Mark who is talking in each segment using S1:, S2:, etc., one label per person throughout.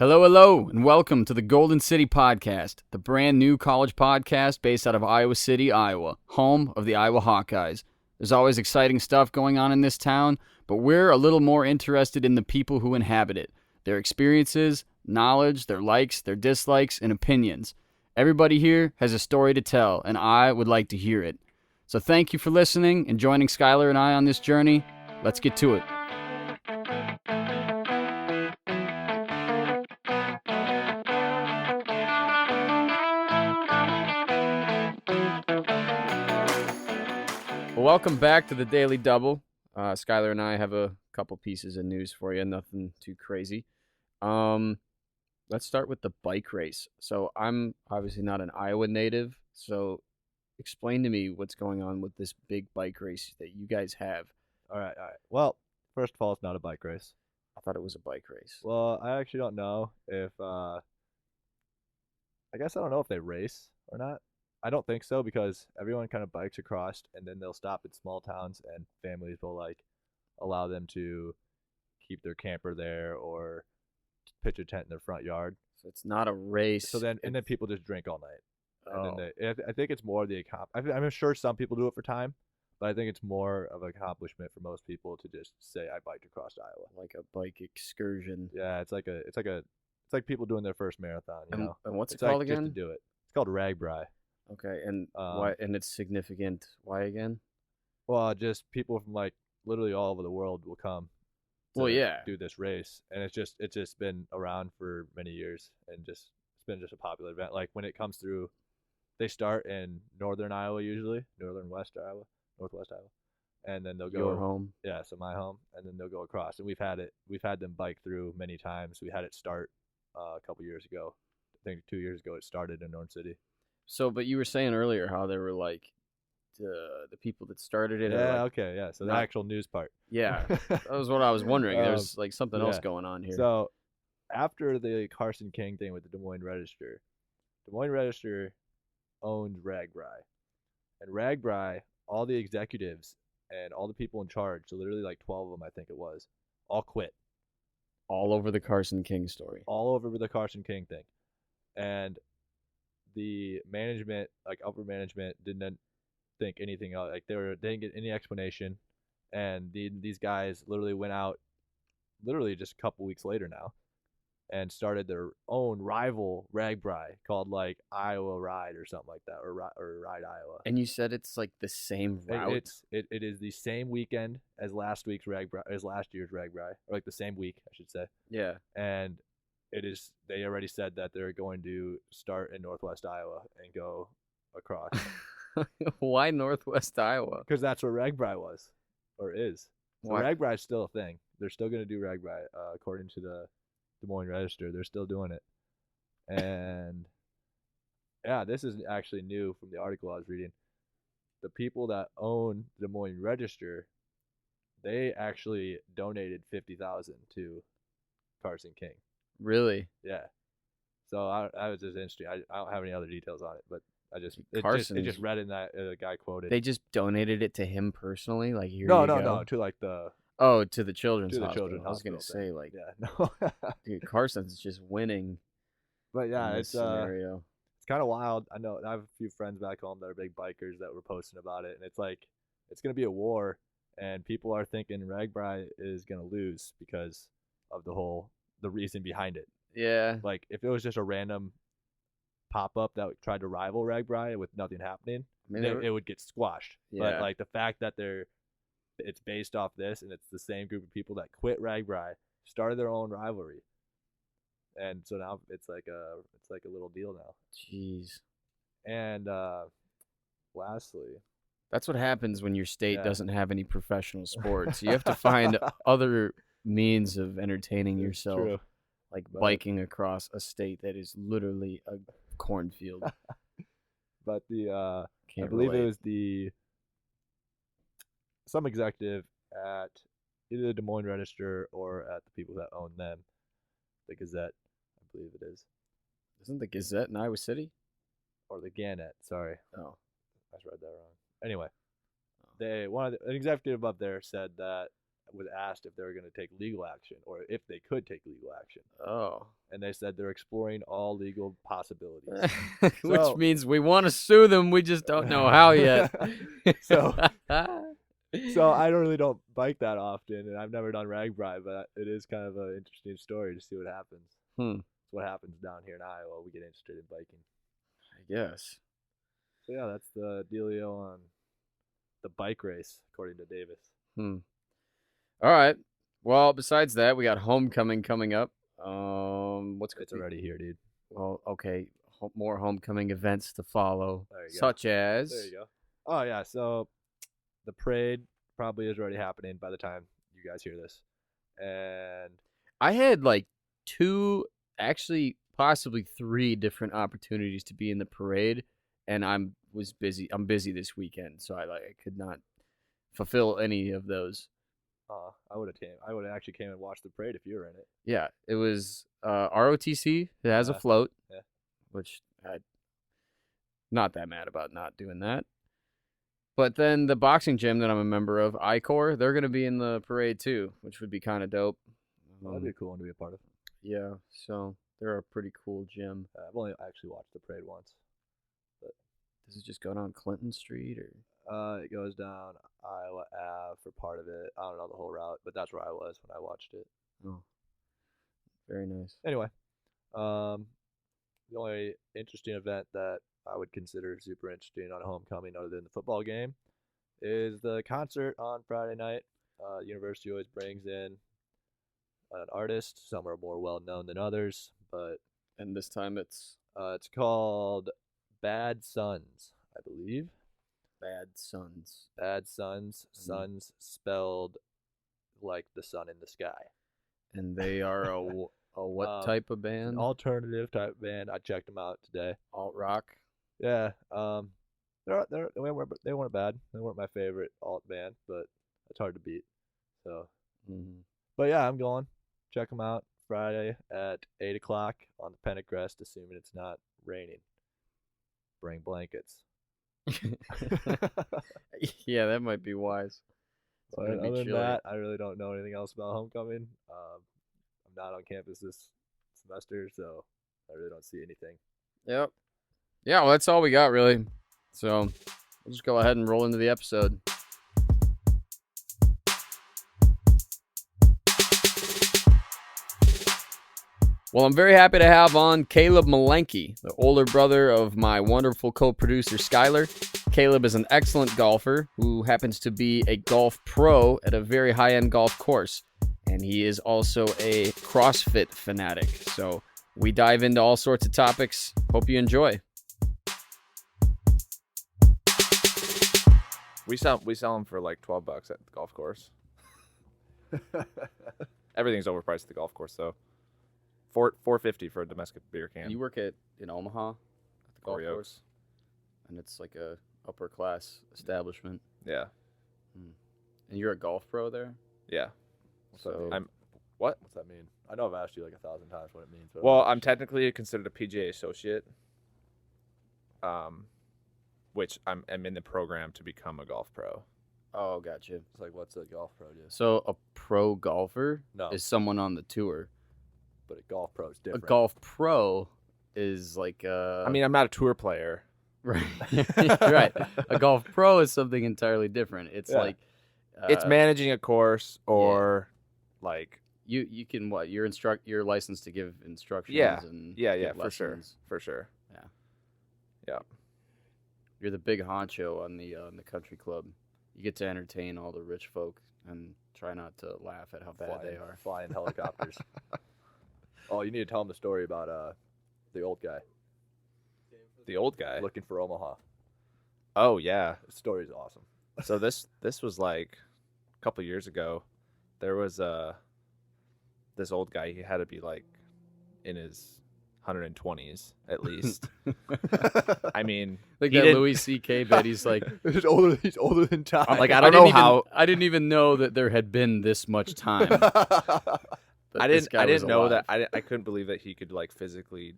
S1: Hello, hello, and welcome to the Golden City Podcast, the brand new college podcast based out of Iowa City, Iowa, home of the Iowa Hawkeyes. There's always exciting stuff going on in this town, but we're a little more interested in the people who inhabit it, their experiences, knowledge, their likes, their dislikes, and opinions. Everybody here has a story to tell, and I would like to hear it. So thank you for listening and joining Skylar and I on this journey. Let's get to it. Well, welcome back to the Daily Double. Skylar and I have a couple pieces of news for you, nothing too crazy. Let's start with the bike race. So I'm obviously not an Iowa native, so explain to me what's going on with this big bike race that you guys have.
S2: All right. Well, first of all, it's not a bike race.
S1: I thought it was a bike race.
S2: Well, I actually don't know if I guess I don't know if they race or not. I don't think so because everyone kind of bikes across and then they'll stop at small towns and families will allow them to keep their camper there or pitch a tent in their front yard.
S1: So it's not a race.
S2: So then people just drink all night.
S1: Oh.
S2: And then I think it's more I'm sure some people do it for time, but I think it's more of an accomplishment for most people to just say I biked across Iowa.
S1: Like a bike excursion.
S2: Yeah, it's like people doing their first marathon, you know.
S1: And what's
S2: It's
S1: it called
S2: like
S1: again?
S2: just to do it. It's called Ragbri.
S1: Okay, and why? And it's significant. Why again?
S2: Well, just people from literally all over the world will come to do this race, and it's just been around for many years, and it's been a popular event. Like when it comes through, they start in northern Iowa usually, northwest Iowa, and then they'll go
S1: Your home.
S2: Yeah, so my home, and then they'll go across, and we've had them bike through many times. We had it start a couple years ago. I think 2 years ago it started in North City.
S1: So, but you were saying earlier how there were the people that started it.
S2: Yeah, okay, yeah. So the actual news part.
S1: Yeah, that was what I was wondering. There's something else going on here.
S2: So after the Carson King thing with the Des Moines Register owns Ragbri. And Ragbri, all the executives and all the people in charge, so literally 12 of them, I think it was, all quit.
S1: All over the Carson King story.
S2: All over the Carson King thing. And the management, upper management, didn't think anything else. They didn't get any explanation. And these guys literally went out, literally just a couple weeks later now, and started their own rival Ragbri called Iowa Ride or something like that, or Ride Iowa.
S1: And you said it's the same route.
S2: It is the same weekend as last year's Ragbri, or the same week, I should say.
S1: Yeah.
S2: And they already said that they're going to start in northwest Iowa and go across.
S1: Why northwest Iowa?
S2: Because that's where Ragbri was, or is. So
S1: Why?
S2: Ragbri is still a thing. They're still going to do Ragbri, according to the Des Moines Register. They're still doing it. And yeah, this is actually new from the article I was reading. The people that own the Des Moines Register, they actually donated $50,000 to Carson King.
S1: Really?
S2: Yeah. So I was just interesting. I don't have any other details on it, but it just read in that guy quoted.
S1: They just donated it to him personally,
S2: No, to
S1: to the children's
S2: to the
S1: hospital.
S2: children's
S1: I was gonna
S2: hospital
S1: say
S2: yeah, no.
S1: dude, Carson's just winning.
S2: But yeah,
S1: in this scenario.
S2: It's kind of wild. I know I have a few friends back home that are big bikers that were posting about it, and it's gonna be a war, and people are thinking Ragbri is gonna lose because of the reason behind it.
S1: Yeah.
S2: If it was just a random pop-up that tried to rival Ragbri with nothing happening, it would get squashed.
S1: Yeah.
S2: But the fact that it's based off this, and it's the same group of people that quit Ragbri, started their own rivalry, and so now it's like a little deal now.
S1: Jeez.
S2: And lastly,
S1: that's what happens when your state doesn't have any professional sports. You have to find other means of entertaining yourself.
S2: True.
S1: Biking across a state that is literally a cornfield.
S2: But I believe it was some executive at either the Des Moines Register or at the people that own them, the Gazette, I believe it is.
S1: Isn't the Gazette in Iowa City?
S2: Or the Gannett, sorry.
S1: Oh.
S2: I read that wrong. Anyway, an executive up there said that was asked if they were going to take legal action or if they could take legal action.
S1: Oh.
S2: and they said they're exploring all legal possibilities.
S1: Which
S2: So-
S1: means we want to sue them. We just don't know how yet.
S2: So I don't bike that often, and I've never done rag bride, but it is kind of an interesting story to see what happens. It's what happens down here in Iowa. We get interested in biking.
S1: I guess.
S2: So yeah, that's the dealio on the bike race, according to Davis.
S1: All right. Well, besides that, we got homecoming coming up. What's
S2: It's already here, dude.
S1: Well, okay. More homecoming events to follow,
S2: There you go.
S1: such as.
S2: There you go. Oh yeah, so the parade probably is already happening by the time you guys hear this, and
S1: I had like 2, actually possibly 3 different opportunities to be in the parade, and I'm busy. I'm busy this weekend, so I could not fulfill any of those.
S2: I would have came. I would have actually came and watched the parade if you were in it.
S1: Yeah, it was ROTC. It has a float, which I'm not that mad about not doing that. But then the boxing gym that I'm a member of, ICOR, they're going to be in the parade too, which would be kind of dope.
S2: That'd be a cool one to be a part of.
S1: Yeah, so they're a pretty cool gym.
S2: I've only actually watched the parade once. But
S1: does it just go down Clinton Street or?
S2: It goes down Iowa Ave for part of it. I don't know the whole route, but that's where I was when I watched it.
S1: Oh, very nice.
S2: Anyway, the only interesting event that I would consider super interesting on a homecoming, other than the football game, is the concert on Friday night. University always brings in an artist. Some are more well known than others,
S1: and this time it's
S2: called Bad Sons, I believe.
S1: Bad Sons.
S2: Bad Sons. Sons spelled like the sun in the sky.
S1: And they are a what type of band?
S2: An alternative type band. I checked them out today.
S1: Alt rock.
S2: Yeah. They weren't bad. They weren't my favorite alt band, but it's hard to beat. So. But yeah, I'm going. Check them out Friday at 8:00 on the Pentecrest, assuming it's not raining. Bring blankets.
S1: Yeah, that might be wise.
S2: But other than that, I really don't know anything else about homecoming. I'm not on campus this semester, so I really don't see anything.
S1: Yep. Yeah, well, that's all we got, really. So we'll just go ahead and roll into the episode. Well, I'm very happy to have on Caleb Malenke, the older brother of my wonderful co-producer, Skylar. Caleb is an excellent golfer who happens to be a golf pro at a very high-end golf course. And he is also a CrossFit fanatic. So we dive into all sorts of topics. Hope you enjoy.
S3: We sell them for like $12 at the golf course. Everything's overpriced at the golf course, though. $4.50 for a domestic beer can.
S1: And you work in Omaha at the golf course, and it's like a upper class establishment.
S3: Yeah.
S1: And you're a golf pro there?
S3: Yeah.
S2: So
S3: what?
S2: What's that mean? I know I've asked you like 1,000 times what it means. But
S3: well, I'm technically considered a PGA associate. Which I'm in the program to become a golf pro.
S1: Oh, gotcha.
S2: It's like, what's a golf pro do?
S1: So a pro golfer
S2: No.
S1: is someone on the tour.
S2: But a golf pro is different.
S1: A golf pro is like
S3: I mean, I'm not a tour player.
S1: Right. Right. A golf pro is something entirely different. It's like
S3: it's managing a course or like
S1: you can what? You're licensed to give instructions and
S3: yeah,
S1: give lessons.
S3: For sure. Yeah.
S1: You're the big honcho on the country club. You get to entertain all the rich folk and try not to laugh at how bad they are.
S2: Flying helicopters. Oh, you need to tell them the story about the old guy.
S3: The old guy
S2: looking for Omaha.
S3: Oh yeah,
S2: The story's awesome.
S3: So this was like a couple years ago. There was this old guy. He had to be like in his 120s at least. I mean,
S1: like that Louis C.K. bit. He's like,
S2: he's older than time.
S3: Like I don't know how.
S1: I didn't even know that there had been this much time.
S3: I didn't know that. I couldn't believe that he could like physically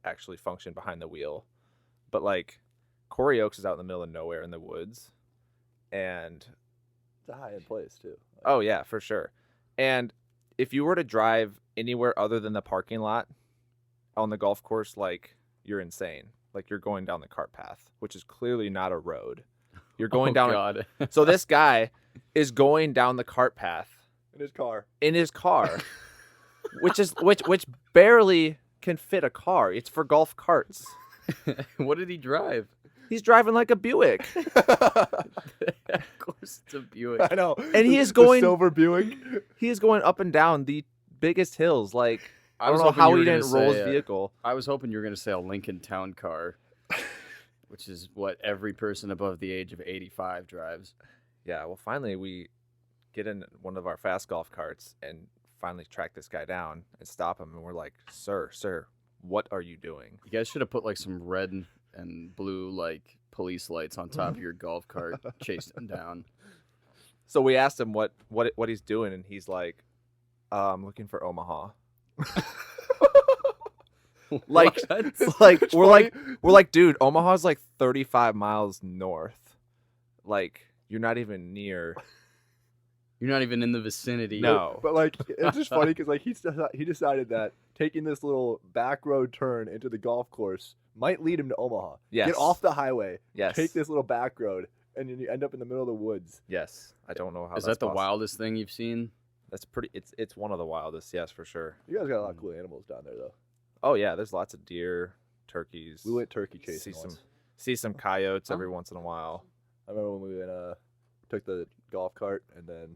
S3: actually function behind the wheel. But like Corey Oaks is out in the middle of nowhere in the woods, and
S2: it's a high-end place too.
S3: Oh yeah, for sure. And if you were to drive anywhere other than the parking lot on the golf course, like, you're insane. Like, you're going down the cart path, which is clearly not a road. You're going down.
S1: God.
S3: So this guy is going down the cart path
S2: In his car.
S3: which barely can fit a car. It's for golf carts.
S1: What did he drive?
S3: He's driving like a Buick.
S1: Of course, it's a Buick.
S2: I know.
S3: And he is
S2: The
S3: going
S2: silver Buick.
S3: He is going up and down the biggest hills. Like, I don't know
S1: hoping
S3: how
S1: you were
S3: he
S1: gonna
S3: didn't roll
S1: say,
S3: his vehicle.
S1: I was hoping you were going to say a Lincoln Town Car, which is what every person above the age of 85 drives.
S3: Yeah, well, finally we get in one of our fast golf carts and finally track this guy down and stop him. And we're like, sir, what are you doing?
S1: You guys should have put like some red and blue like police lights on top of your golf cart, chased him down.
S3: So we asked him what he's doing, and he's like, looking for Omaha. Like,
S1: What?
S3: we're like, dude, Omaha's like 35 miles north. Like, you're not even near.
S1: You're not even in the vicinity.
S3: No.
S2: But like, it's just funny because like he decided that taking this little back road turn into the golf course might lead him to Omaha.
S3: Yes.
S2: Get off the highway.
S3: Yes.
S2: Take this little back road, and then you end up in the middle of the woods.
S3: Yes. I don't know how.
S1: Is
S3: that's
S1: that the
S3: possible.
S1: wildest thing you've seen?
S3: That's pretty. It's one of the wildest. Yes, for sure.
S2: You guys got a lot of cool animals down there, though.
S3: Oh yeah, there's lots of deer, turkeys.
S2: We went turkey chasing once.
S3: See some coyotes
S1: Oh.
S3: every once in a while.
S2: I remember when we went, took the golf cart and then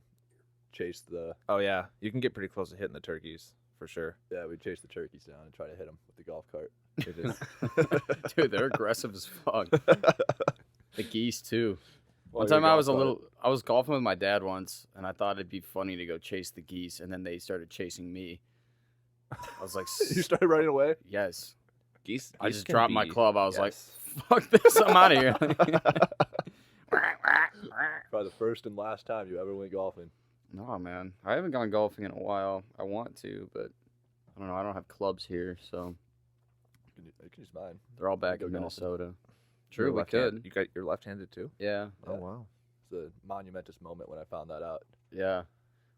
S2: chased the.
S3: Oh yeah, you can get pretty close to hitting the turkeys for sure.
S2: Yeah, we chased the turkeys down and try to hit them with the golf cart.
S3: It is.
S1: Dude, they're aggressive as fuck. The geese too.
S2: While
S1: One
S2: you were
S1: time I was
S2: golf
S1: I was golfing with my dad once, and I thought it'd be funny to go chase the geese, and then they started chasing me. I was like,
S2: You started running away.
S1: yes.
S3: Geese.
S1: I
S3: geese
S1: just
S3: can
S1: dropped my
S3: be-
S1: club. I was
S3: yes.
S1: like, fuck this, I'm out of here.
S2: Probably the first and last time you ever went golfing.
S1: No, man. I haven't gone golfing in a while. I want to, but I don't know. I don't have clubs here, so
S2: You can use mine.
S1: they're all back
S2: Go
S1: in
S2: golfing.
S1: Minnesota.
S3: You're
S1: True, we
S3: left-handed.
S1: could.
S3: You're left-handed too.
S1: Yeah,
S3: Oh
S2: Yeah.
S3: wow.
S2: It's a monumentous moment when I found that out.
S1: yeah.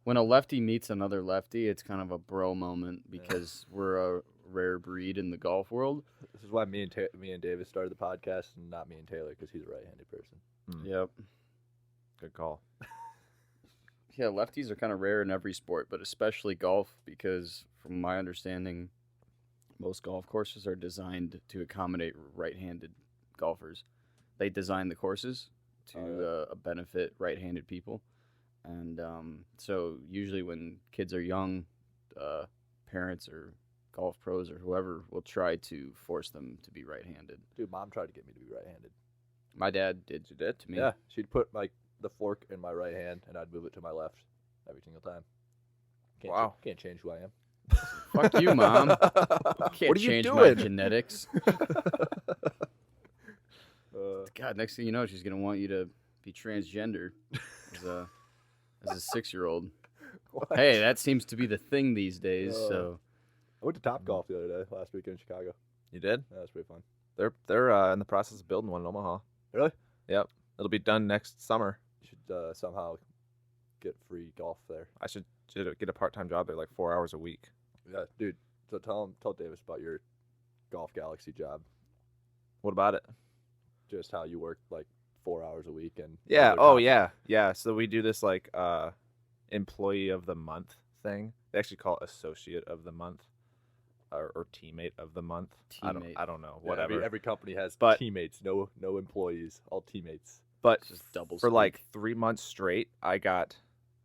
S1: When a lefty meets another lefty, it's kind of a bro moment because we're a rare breed in the golf world.
S2: This is why me and Davis started the podcast, and not me and Taylor, because he's a right-handed person.
S1: Yep.
S3: Good call.
S1: Yeah, lefties are kind of rare in every sport, but especially golf because, from my understanding, most golf courses are designed to accommodate right-handed golfers. They design the courses to benefit right-handed people, and so usually when kids are young, parents or golf pros or whoever will try to force them to be right-handed.
S2: Dude, Mom tried to get me to be right-handed.
S1: My dad did that to me.
S2: Yeah, she'd put like the fork in my right hand, and I'd move it to my left every single time.
S3: Wow.
S2: Can't change who I am.
S1: Fuck you, Mom. Can't
S3: What are you
S1: change my
S3: doing?
S1: genetics. God, next thing you know, she's gonna want you to be transgender as a 6-year-old.
S2: What?
S1: Hey, that seems to be the thing these days. So
S2: I went to Top Golf the other day, last weekend in Chicago.
S3: You did?
S2: Yeah, that was pretty fun.
S3: They're in the process of building one in Omaha.
S2: Really?
S3: Yep. It'll be done next summer.
S2: You should somehow get free golf there.
S3: I should get a part-time job there, like 4 hours a week.
S2: Yeah, dude. So tell Davis about your Golf Galaxy job.
S3: What about it?
S2: Just how you work like 4 hours a week and
S3: Yeah.
S2: other
S3: Oh,
S2: top-
S3: yeah. So we do this like employee of the month thing. They actually call it associate of the month or teammate of the month.
S1: Teammate.
S3: I don't know.
S2: Yeah,
S3: Whatever.
S2: every company has
S3: But-
S2: teammates, no employees, all teammates.
S3: But
S1: it's just double
S3: for
S1: speak.
S3: like 3 months straight, I got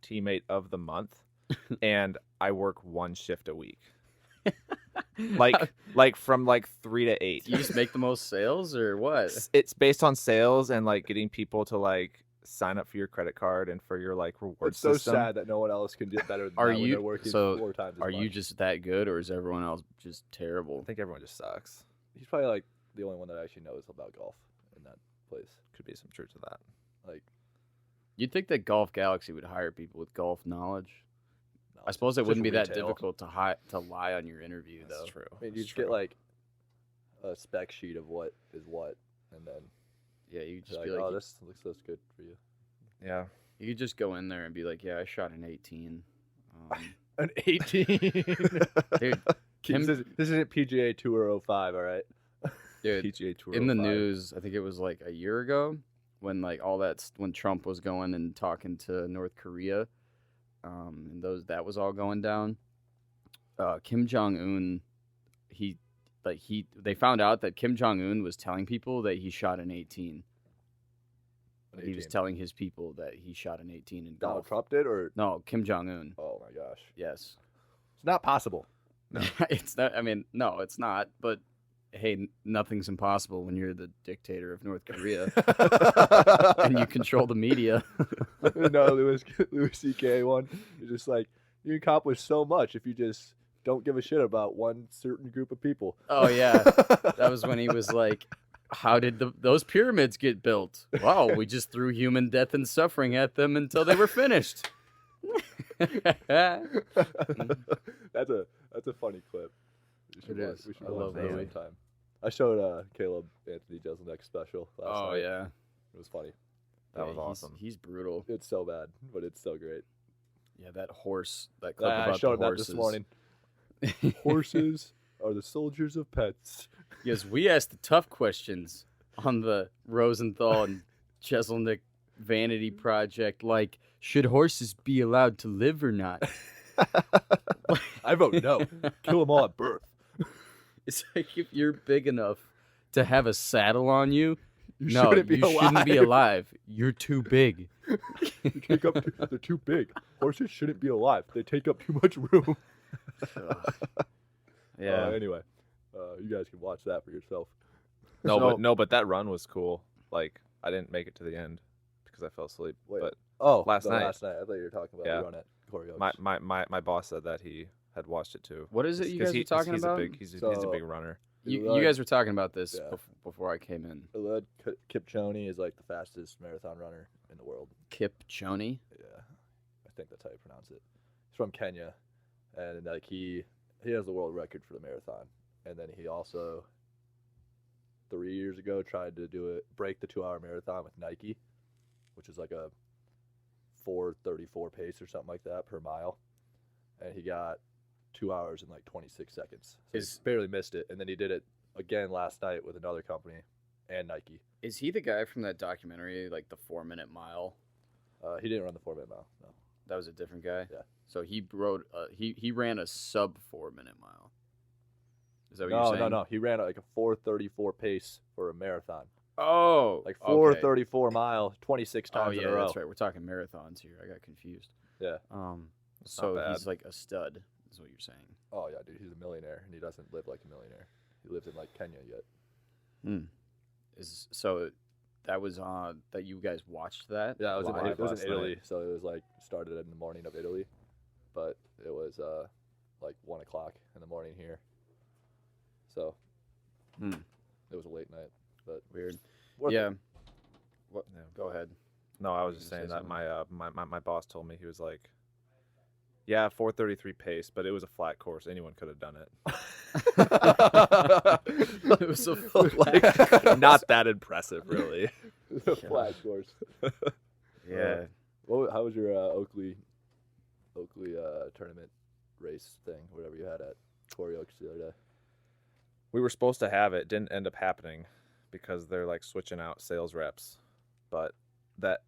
S3: teammate of the month, and I work one shift a week. Like from like 3 to 8.
S1: Do you just make the most sales or what?
S3: It's based on sales and like getting people to like sign up for your credit card and for your like reward
S2: It's so
S3: system.
S2: sad that no one else can do better than
S1: Are
S2: that when
S1: you-
S2: they're working
S1: so
S2: 4 times as
S1: Are you
S2: much.
S1: just that good, or is everyone else just
S3: I
S1: terrible?
S3: think everyone just sucks.
S2: He's probably like the only one that actually knows about golf in that place.
S3: Could be some truth to that.
S2: Like,
S1: You'd think that Golf Galaxy would hire people with golf knowledge.
S2: no,
S1: I
S2: it's
S1: suppose it
S2: just
S1: wouldn't be that
S2: retail.
S1: difficult to lie on your interview, though.
S3: That's true.
S2: I mean, you
S3: That's
S2: just get
S3: true.
S2: like a spec sheet of what is what, and then
S1: Yeah, you could just
S2: you're
S1: be
S2: like,
S1: like,
S2: oh, this looks good for you.
S3: Yeah.
S1: you could just go in there and be like, yeah, I shot an 18.
S2: An 18.
S1: Dude,
S2: this isn't PGA Tour 05, all right?
S1: dude,
S3: PGA Tour
S1: in the
S3: 05.
S1: news, I think it was like a year ago when like when Trump was going and talking to North Korea, and that was all going down. Kim Jong-un, they found out that Kim Jong-un was telling people that he shot an 18. He was telling his people that he shot an 18 in
S2: Donald
S1: golf.
S2: Trump did, or
S1: No, Kim Jong-un.
S2: oh my gosh,
S1: Yes.
S2: it's not possible.
S3: No.
S1: It's not. I mean, no, it's not. But hey, nothing's impossible when you're the dictator of North Korea and you control the media.
S2: No, Louis C.K. one. You're just like, you accomplish so much if you just don't give a shit about one certain group of people.
S1: Oh yeah, that was when he was like, "How did those pyramids get built? Wow, we just threw human death and suffering at them until they were finished."
S2: That's a funny clip. We should
S1: It
S2: watch-
S1: is.
S2: We should
S1: I
S2: watch
S1: love
S2: that
S1: Louis.
S2: sometime. I showed Caleb Anthony Jeselnik's special last
S1: Oh
S2: night.
S1: yeah,
S2: It was funny.
S3: That was
S1: Yeah,
S3: awesome.
S1: He's brutal.
S2: It's so bad, but it's so great.
S1: Yeah, that clip
S2: I
S1: about
S2: showed him
S1: the
S2: that
S1: horses.
S2: this morning. Horses are the soldiers of pets.
S1: Yes, we asked the tough questions on the Rosenthal and Jeselnik Vanity Project, like, should horses be allowed to live or not?
S2: I vote no. Kill them all at birth.
S1: It's like if you're big enough to have a saddle on you,
S2: You
S1: no,
S2: shouldn't be
S1: you shouldn't be
S2: alive.
S1: alive. You're too big.
S2: They're too big. Horses shouldn't be alive. They take up too much room.
S1: Yeah.
S2: Anyway, you guys can watch that for yourself.
S3: But that run was cool. Like, I didn't make it to the end because I fell asleep.
S2: Wait.
S3: But
S2: Last
S3: night.
S2: Last night. I thought you were talking about
S3: Yeah.
S2: the run at Corey Oaks.
S3: my boss said that he had watched it too.
S1: What is it you guys were talking
S3: he's
S1: about?
S3: He's a
S2: So-
S3: big runner.
S1: You guys were talking about this
S2: Yeah.
S1: before I came in.
S2: Eliud Kipchoge is like the fastest marathon runner in the world.
S1: Kipchoge?
S2: Yeah, I think that's how you pronounce it. He's from Kenya, and like he has the world record for the marathon. And then he also 3 years ago tried to break the 2-hour marathon with Nike, which is like a 4:34 pace or something like that per mile, and he got 2 hours and like 26 seconds. So he barely missed it, and then he did it again last night with another company and Nike.
S1: Is he the guy from that documentary, like the 4-minute mile?
S2: He didn't run the 4-minute mile. No.
S1: That was a different guy?
S2: Yeah.
S1: So he ran a sub 4-minute mile. Is that what
S2: No,
S1: you're saying?
S2: no. He ran like a 4:34 pace for a marathon.
S1: Oh,
S2: Like
S1: okay.
S2: 4:34 mile, 26
S1: Oh
S2: times
S1: yeah,
S2: in a row.
S1: that's right. We're talking marathons here. I got confused.
S2: Yeah.
S3: That's not
S1: So
S3: bad.
S1: he's like a stud, is what you're saying.
S2: Oh yeah, dude. He's a millionaire, and he doesn't live like a millionaire. He lives in like Kenya yet.
S1: That was that you guys watched that?
S2: Yeah, it was
S3: Live
S2: in
S3: last
S2: Italy,
S3: night.
S2: so it was like started in the morning of Italy, but it was like 1 o'clock in the morning here. So it was a late night, but
S1: Weird.
S2: worth
S1: Yeah.
S2: it.
S1: What?
S3: Yeah.
S1: Go ahead.
S3: No, I was just
S1: Say
S3: saying that
S1: something.
S3: my boss told me, he was like, yeah, 4:33 pace, but it was a flat course. Anyone could have done it.
S1: It was a
S3: Like, not that impressive, really.
S2: The flat course.
S1: Yeah.
S2: How was your Oakley tournament race thing, whatever you had at Corey Oaks the other day?
S3: We were supposed to have it. Didn't end up happening because they're like switching out sales reps. But that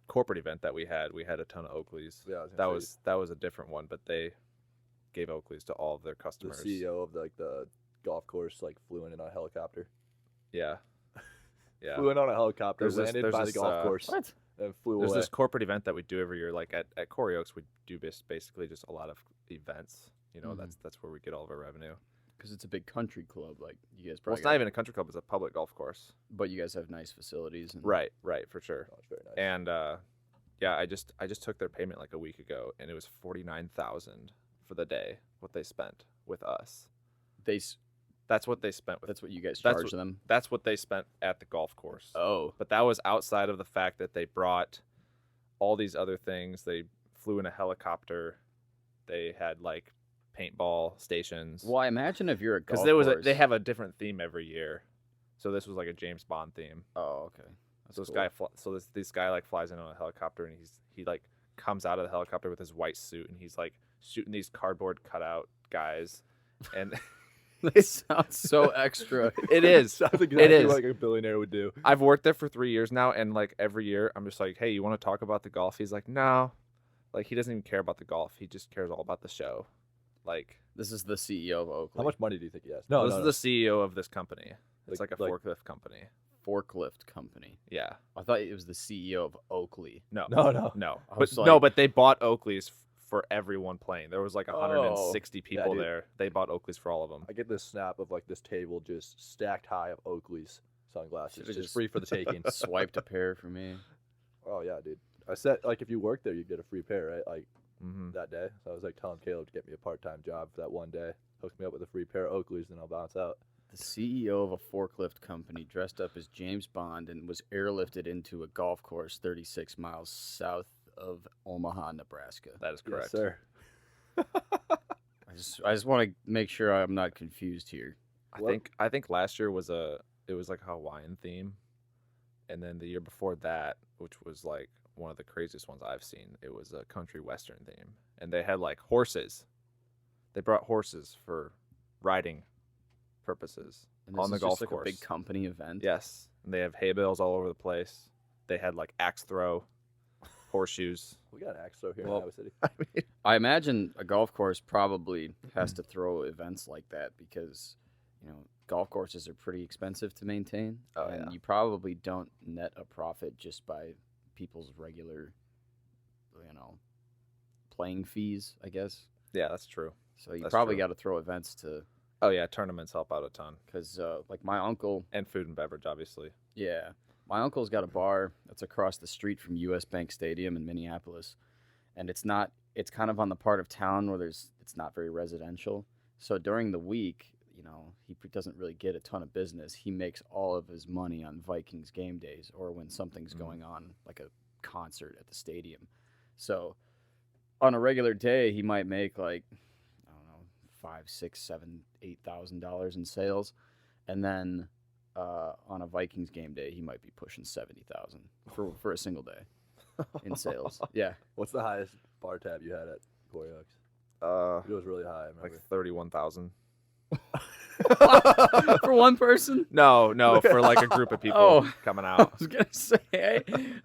S3: corporate event that we had a ton of Oakleys.
S2: Yeah, I was gonna
S3: that was a different one, but they gave Oakleys to all of their
S2: the
S3: customers.
S2: CEO of the golf course like flew in on a helicopter.
S3: Yeah. Yeah.
S2: Flew in on a helicopter,
S3: There's this-
S2: landed
S3: there's
S2: by
S3: this,
S2: the golf course,
S1: What?
S2: and flew
S3: There's
S2: away.
S3: this corporate event that we do every year. Like at Corey Oaks, we do basically just a lot of events. You know,
S1: Mhm.
S3: that's where we get all of our revenue.
S1: Because it's a big country club, like you guys
S3: Well,
S1: probably.
S3: it's not even a country club; it's a public golf course.
S1: But you guys have nice facilities. And...
S3: Right, for sure.
S2: Oh, it's very nice.
S3: And yeah, I just took their payment like a week ago, and it was $49,000 for the day. What they spent with us. That's what they spent with.
S1: That's what you guys
S3: That's
S1: charge them.
S3: That's what they spent at the golf course.
S1: Oh.
S3: But that was outside of the fact that they brought all these other things. They flew in a helicopter. They had like paintball stations.
S1: Well, I imagine if you're a golf
S3: Because they
S1: course-
S3: have a different theme every year. So this was like a James Bond theme.
S1: Oh, okay. That's
S3: So
S1: cool.
S3: this guy like flies in on a helicopter, and he like comes out of the helicopter with his white suit, and he's like shooting these cardboard cutout guys, and
S1: It sounds so extra.
S3: it is.
S2: Sounds exactly
S3: It is.
S2: like a billionaire would do.
S3: I've worked there for 3 years now, and like every year, I'm just like, hey, you want to talk about the golf? He's like, no, like he doesn't even care about the golf. He just cares all about the show. Like,
S1: This is the CEO of Oakley.
S2: How much money do you think he has?
S3: this is the CEO of this company. It's like a
S2: Like-
S3: forklift company.
S1: Forklift company.
S3: Yeah.
S1: I thought it was the CEO of Oakley.
S3: No.
S2: No.
S3: But
S1: was
S3: no,
S1: like-
S3: but they bought Oakley's for everyone playing. There was like 160 people
S2: dude.
S3: there. They bought Oakley's for all of them.
S2: I get this snap of like this table just stacked high of Oakley's sunglasses,
S1: Should've
S2: just
S1: just-
S2: free for the taking.
S1: Swiped a pair for me.
S2: Oh yeah, dude. I said like if you worked there, you'd get a free pair, right? Like
S3: Mm-hmm.
S2: that day. So I was like telling Caleb to get me a part-time job for that one day. Hook me up with a free pair of Oakleys, then I'll bounce out.
S1: The CEO of a forklift company dressed up as James Bond and was airlifted into a golf course 36 miles south of Omaha, Nebraska.
S3: That is correct.
S2: Yes, sir.
S1: I just want to make sure I'm not confused here.
S3: I think last year was it was like a Hawaiian theme, and then the year before that, which was like one of the craziest ones I've seen, it was a country western theme, and they had like horses. They brought horses for riding purposes
S1: And
S3: on the
S1: is
S3: golf
S1: just like
S3: course.
S1: a big company event.
S3: Yes, and they have hay bales all over the place. They had like axe throw, horseshoes.
S2: We got an axe throw here
S1: Well,
S2: in Iowa City.
S3: I mean,
S1: I imagine a golf course probably has to throw events like that because, golf courses are pretty expensive to maintain.
S3: Oh,
S1: and
S3: yeah.
S1: you probably don't net a profit just by people's regular, playing fees, I guess.
S3: yeah, that's true.
S1: So you
S3: That's
S1: probably
S3: true.
S1: got to throw events to,
S3: Oh yeah, tournaments help out a ton,
S1: because like my uncle,
S3: and food and beverage, obviously.
S1: yeah, my uncle's got a bar that's across the street from US Bank Stadium in Minneapolis. And it's kind of on the part of town where it's not very residential. So during the week, he doesn't really get a ton of business. He makes all of his money on Vikings game days or when something's going on, like a concert at the stadium. So on a regular day, he might make like, I don't know, $5,000, $6,000, $7,000, $8,000 in sales. And then on a Vikings game day, he might be pushing 70,000 for a single day in sales. Yeah.
S2: What's the highest bar tab you had at Corey Oaks? It was really high, I remember.
S3: Like 31,000.
S1: For one person?
S3: No, for like a group of people coming
S1: I
S3: out.
S1: was gonna say,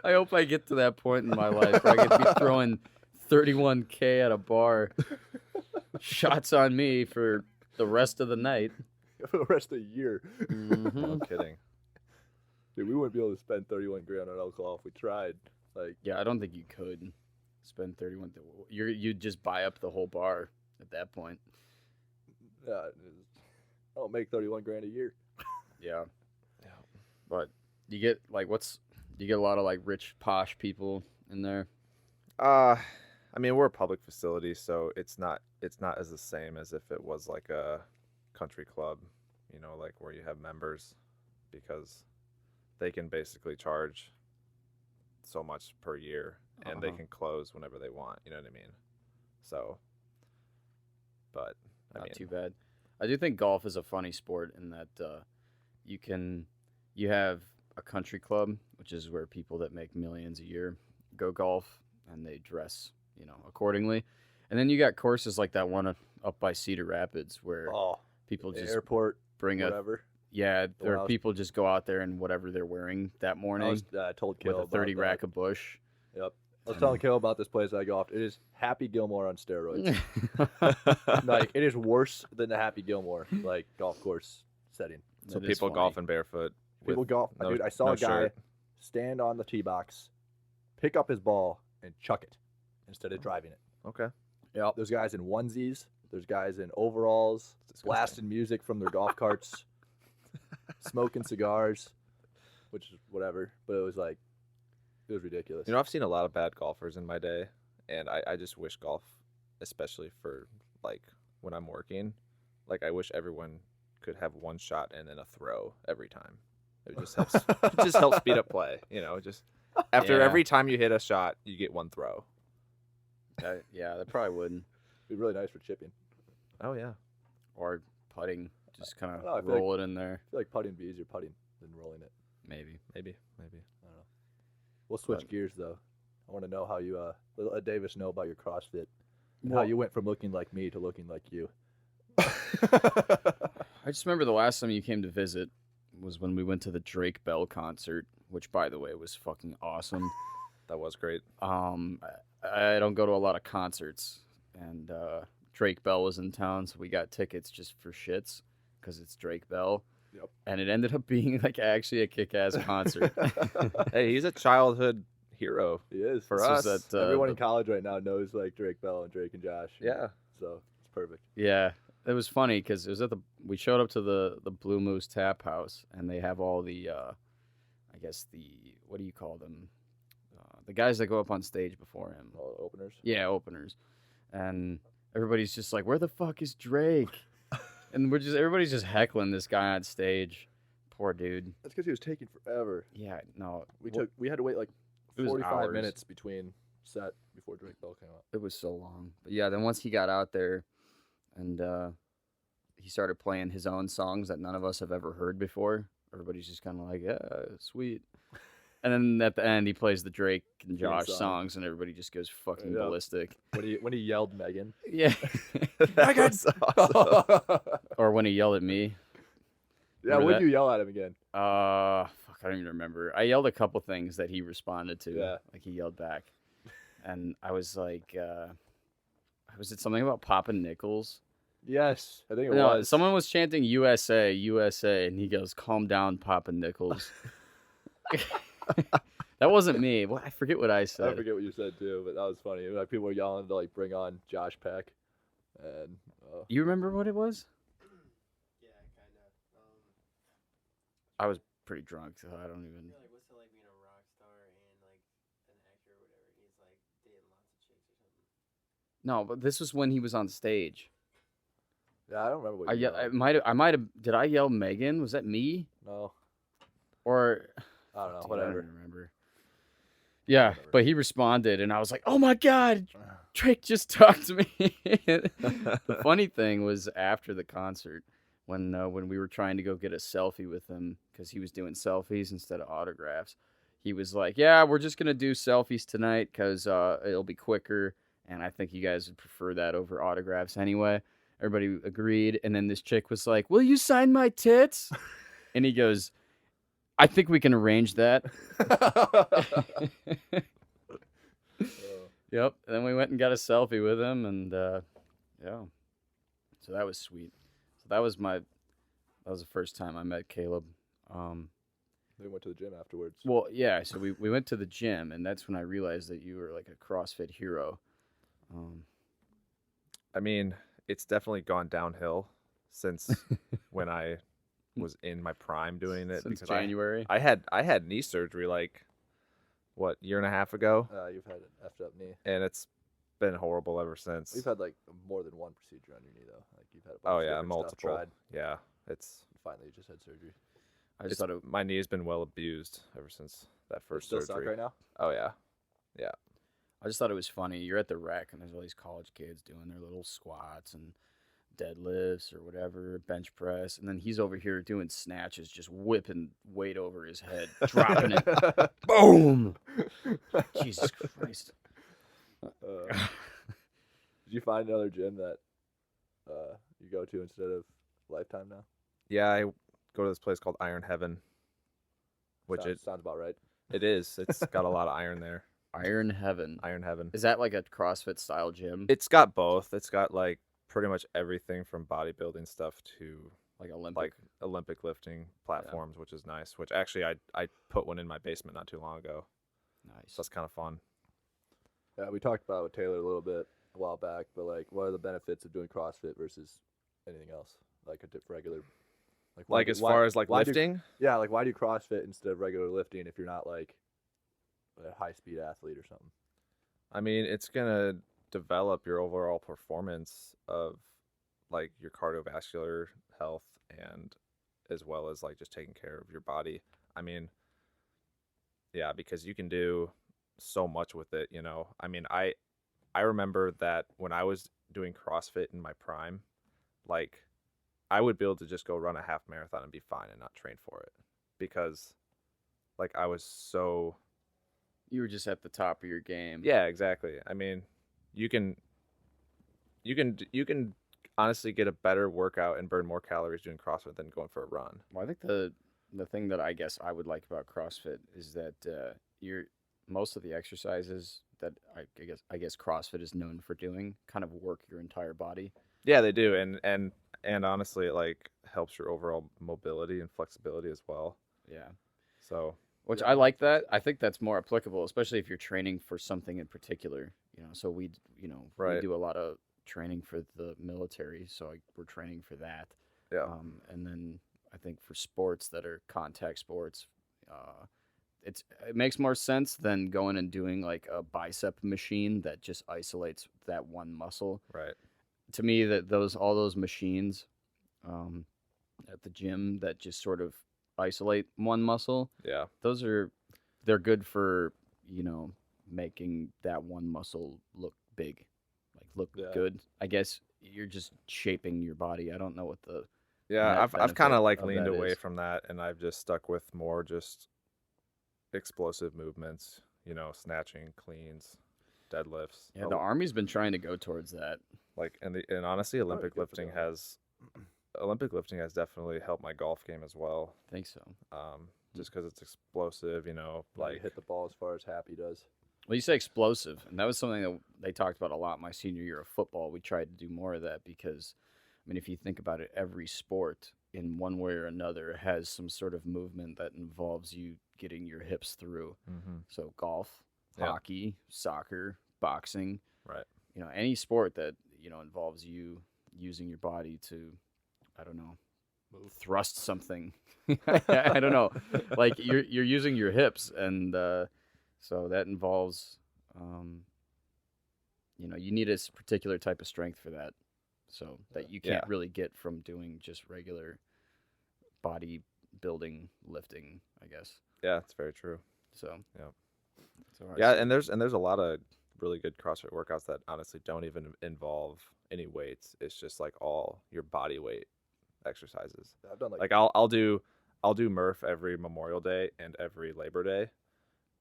S1: I hope I get to that point in my life where I get to be throwing 31K at a bar. Shots on me for the rest of the night.
S2: For the rest of the year.
S3: No kidding.
S2: Dude, we wouldn't be able to spend 31 grand on alcohol if we tried. Like,
S1: Yeah, I don't think you could spend 31. You'd just buy up the whole bar at that point.
S2: I don't make 31 grand a year.
S1: Yeah. But you get you get a lot of like rich posh people in there.
S3: I mean, we're a public facility, so it's not as the same as if it was like a country club, like where you have members, because they can basically charge so much per year and they can close whenever they want, you know what I mean? So, but
S1: Not too bad. I do think golf is a funny sport in that you have a country club, which is where people that make millions a year go golf and they dress, accordingly. And then you got courses like that one up by Cedar Rapids where people
S2: The
S1: just
S2: airport,
S1: bring
S2: whatever.
S1: there
S2: one I
S1: are
S2: was-
S1: people just go out there in whatever they're wearing that morning
S2: I told
S1: with
S2: Caleb
S1: a 30
S2: about
S1: rack
S2: that.
S1: of bush.
S2: Yep. I was telling Caleb about this place I golfed. It is Happy Gilmore on steroids. Like, it is worse than the Happy Gilmore, like, golf course setting.
S3: so
S1: That is
S3: people
S1: funny.
S3: golfing barefoot.
S2: People
S3: with
S2: golf.
S3: no-
S2: Dude, I saw
S3: no
S2: a guy
S3: shirt.
S2: stand on the tee box, pick up his ball, and chuck it instead of driving it.
S3: Okay.
S1: Yep.
S2: There's guys in onesies. There's guys in overalls,
S3: Disgusting.
S2: blasting music from their golf carts, smoking cigars, which is whatever. But it was ridiculous.
S3: I've seen a lot of bad golfers in my day, and I just wish golf, especially for like when I'm working, like I wish everyone could have one shot and then a throw every time. It just helps. It just helps speed up play. Just after
S1: Yeah.
S3: every time you hit a shot, you get one throw.
S1: Yeah, that probably wouldn't.
S2: It'd be really nice for chipping.
S3: Oh yeah.
S1: Or putting, just kind
S2: I don't know, I
S1: of
S2: feel like-
S1: roll it in there.
S2: I feel like putting would be easier putting than rolling it.
S1: Maybe.
S3: Maybe.
S2: I don't know. We'll switch
S1: But-
S2: gears though. I want to know how you let Davis know about your CrossFit and
S1: Well-
S2: how you went from looking like me to looking like you.
S1: I just remember the last time you came to visit was when we went to the Drake Bell concert, which, by the way, was fucking awesome.
S3: That was great.
S1: I don't go to a lot of concerts, and Drake Bell was in town, so we got tickets just for shits because it's Drake Bell.
S2: Yep.
S1: And it ended up being like actually a kick-ass concert.
S3: Hey, he's a childhood hero.
S2: He is
S3: For
S1: This was
S3: us.
S1: at,
S2: Everyone in college right now knows like Drake Bell and Drake and Josh.
S3: Yeah.
S2: So it's perfect.
S1: Yeah, it was funny because it was we showed up to the Blue Moose Tap House, and they have all the, I guess what do you call them? The guys that go up on stage before him.
S2: All openers.
S1: Yeah, openers. And everybody's just like, where the fuck is Drake? And everybody's just heckling this guy on stage. Poor dude.
S2: That's because he was taking forever.
S1: Yeah, no.
S2: We had to wait like
S1: It was
S2: 45
S1: hours.
S2: minutes between set before Drake Bell came out.
S1: It was so long. But yeah, then once he got out there and he started playing his own songs that none of us have ever heard before, everybody's just kind of like, yeah, sweet. And then at the end, he plays the Drake and Josh
S2: song.
S1: songs, and everybody just goes fucking
S2: Yeah.
S1: ballistic.
S2: When he yelled Megan.
S1: Yeah.
S3: That was awesome.
S1: Or when he yelled at me.
S2: Yeah,
S1: Remember
S2: what
S1: that?
S2: did you yell at him again?
S1: Fuck, I don't even remember. I yelled a couple things that he responded to.
S2: Yeah.
S1: Like he yelled back. And I was like, was it something about popping nickels?
S2: Yes, I think it
S1: No,
S2: was.
S1: someone was chanting USA, USA, and he goes, calm down, popping nickels. That wasn't me. Well, I forget what I
S2: I
S1: said.
S2: forget what you said too, but that was funny. Like people were yelling to like bring on Josh Peck, and
S1: You remember what it was?
S4: Yeah, kind of.
S1: I was pretty drunk, so I don't even.
S4: Like, what's it like being a rock star and like an actor or whatever? And he's like dating lots of chicks or something.
S1: No, but this was when he was on stage.
S2: yeah, I don't remember what
S1: I
S2: you
S1: I
S2: yelled.
S1: might have. Did I yell Megan? Was that me?
S2: No,
S1: Or
S2: I don't know.
S1: Dude, I
S2: Whatever.
S1: don't remember. Yeah,
S2: Whatever.
S1: but he responded, and I was like, "Oh my god, Drake just talked to me." The funny thing was after the concert, when we were trying to go get a selfie with him because he was doing selfies instead of autographs, he was like, "Yeah, we're just gonna do selfies tonight because it'll be quicker, and I think you guys would prefer that over autographs anyway." Everybody agreed, and then this chick was like, "Will you sign my tits?" And he goes, "I think we can arrange that." Yep. And then we went and got a selfie with him, and yeah. So that was sweet. So that was the first time I met Caleb.
S2: They went to the gym afterwards.
S1: Well, yeah. So we went to the gym, and that's when I realized that you were like a CrossFit hero.
S3: I mean, it's definitely gone downhill since when I was in my prime doing it.
S1: Since
S3: because
S1: January.
S3: I had knee surgery like what, year and a half ago,
S2: You've had an effed up knee.
S3: and it's been horrible ever since.
S2: You've had like more than one procedure on your knee though. Like you've had a bunch
S3: Oh
S2: of
S3: yeah,
S2: different stuff
S3: multiple.
S2: tried.
S3: Yeah, it's
S2: Finally, you just had surgery.
S1: I just
S3: it's
S1: thought it.
S3: my knee's been well abused ever since that first
S2: Still
S3: surgery.
S2: suck right now.
S3: Oh yeah.
S1: I just thought it was funny. You're at the rec, and there's all these college kids doing their little squats and deadlifts or whatever, bench press, and then he's over here doing snatches, just whipping weight over his head, dropping it. Boom! Jesus Christ.
S2: Did you find another gym that you go to instead of Lifetime now?
S3: Yeah, I go to this place called Iron Heaven, which
S2: Sounds about right.
S3: it is. It's got a lot of iron there.
S1: Iron Heaven.
S3: Iron Heaven.
S1: Is that like a CrossFit style gym?
S3: It's got both. It's got like pretty much everything from bodybuilding stuff to
S1: Like Olympic?
S3: like Olympic lifting platforms, which is nice. Which actually I put one in my basement not too long ago, so
S1: Nice.
S3: that's kind of fun.
S2: Yeah, we talked about it with Taylor a little bit a while back, but like, what are the benefits of doing CrossFit versus anything else? Like a regular, why
S3: Like
S2: do-
S3: as
S2: why-
S3: far as like
S2: why do-
S3: lifting,
S2: yeah, like why do CrossFit instead of regular lifting if you're not like a high speed athlete or something?
S3: I mean, it's gonna develop your overall performance of like your cardiovascular health and as well as like just taking care of your body. I mean, yeah, because you can do so much with it, you know. I mean, I remember that when I was doing CrossFit in my prime, like I would be able to just go run a half marathon and be fine and not train for it because like I was so
S1: You were just at the top of your game.
S3: Yeah, exactly. I mean, you can honestly get a better workout and burn more calories doing CrossFit than going for a run.
S1: Well, I think the thing that I guess I would like about CrossFit is that you're most of the exercises that I guess CrossFit is known for doing kind of work your entire body.
S3: Yeah, they do, and honestly, it like helps your overall mobility and flexibility as well.
S1: Yeah.
S3: So
S1: Which
S2: Yeah.
S1: I like that. I think that's more applicable, especially if you're training for something in particular. So we we
S3: Right.
S1: do a lot of training for the military, so we're training for that.
S3: yeah,
S1: And then I think for sports that are contact sports, it makes more sense than going and doing like a bicep machine that just isolates that one muscle.
S3: right.
S1: To me, that all those machines um, at the gym that just sort of isolate one muscle,
S3: Yeah,
S1: they're good for making that one muscle look big, like look
S2: Yeah.
S1: good. I guess you're just shaping your body. I don't know what the
S3: yeah.
S1: net
S3: I've kind
S1: benefit
S3: of like
S1: of
S3: leaned
S1: that
S3: away
S1: is.
S3: from that, and I've just stuck with more just explosive movements. Snatching, cleans, deadlifts.
S1: Yeah, the Army's been trying to go towards that.
S3: Like and honestly,
S2: Probably
S3: Olympic
S2: good for
S3: lifting has definitely helped my golf game as well.
S1: I think so.
S3: Just because it's explosive,
S2: Like
S3: like
S2: hit the ball as far as Happy does.
S1: Well, you say explosive, and that was something that they talked about a lot my senior year of football. We tried to do more of that because, I mean, if you think about it, every sport in one way or another has some sort of movement that involves you getting your hips through. So golf,
S3: Yeah.
S1: hockey, soccer, boxing,
S3: right.
S1: any sport that, involves you using your body to, I don't know, thrust something. I don't know. Like you're using your hips, and so that involves, you need a particular type of strength for that. So that you can't
S3: Yeah.
S1: really get from doing just regular body building lifting, I guess.
S3: Yeah, it's very true.
S1: So
S3: Yep.
S1: so I
S3: Yeah,
S1: see.
S3: and there's a lot of really good CrossFit workouts that honestly don't even involve any weights. It's just like all your body weight exercises.
S2: I've done
S3: Like I'll do Murph every Memorial Day and every Labor Day.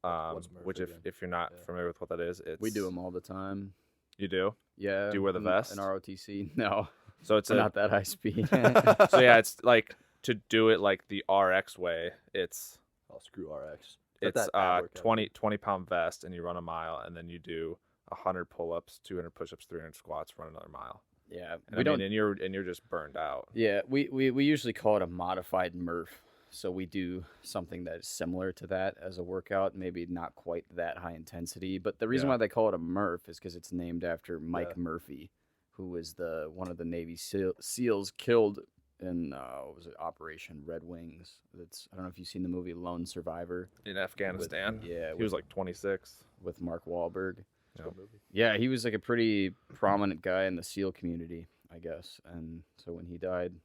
S2: What's Murph
S3: Which
S2: again?
S3: if you're not
S2: Yeah.
S3: familiar with what that is, it's
S1: We do them all the time.
S3: You do?
S1: Yeah.
S3: Do you wear the vest?
S1: In ROTC? No,
S3: So it's
S1: we're not that high speed.
S3: so yeah, it's like to do it like the RX way. It's
S2: I'll screw RX.
S3: it's 20-pound vest, and you run a mile, and then you do 100 pull-ups, 200 push-ups, 300 squats, run another mile.
S1: Yeah,
S3: And and you're just burned out.
S1: Yeah, we usually call it a modified Murph. So we do something that is similar to that as a workout, maybe not quite that high intensity. But the reason
S3: Yeah.
S1: why they call it a Murph is because it's named after Mike
S2: Yeah.
S1: Murphy, who was one of the Navy SEALs killed in what was it, Operation Red Wings. I don't know if you've seen the movie Lone Survivor
S3: In Afghanistan.
S1: yeah,
S3: He was like 26.
S1: with Mark Wahlberg.
S3: Yeah.
S1: Yeah, he was like a pretty prominent guy in the SEAL community, I guess. And so when he died,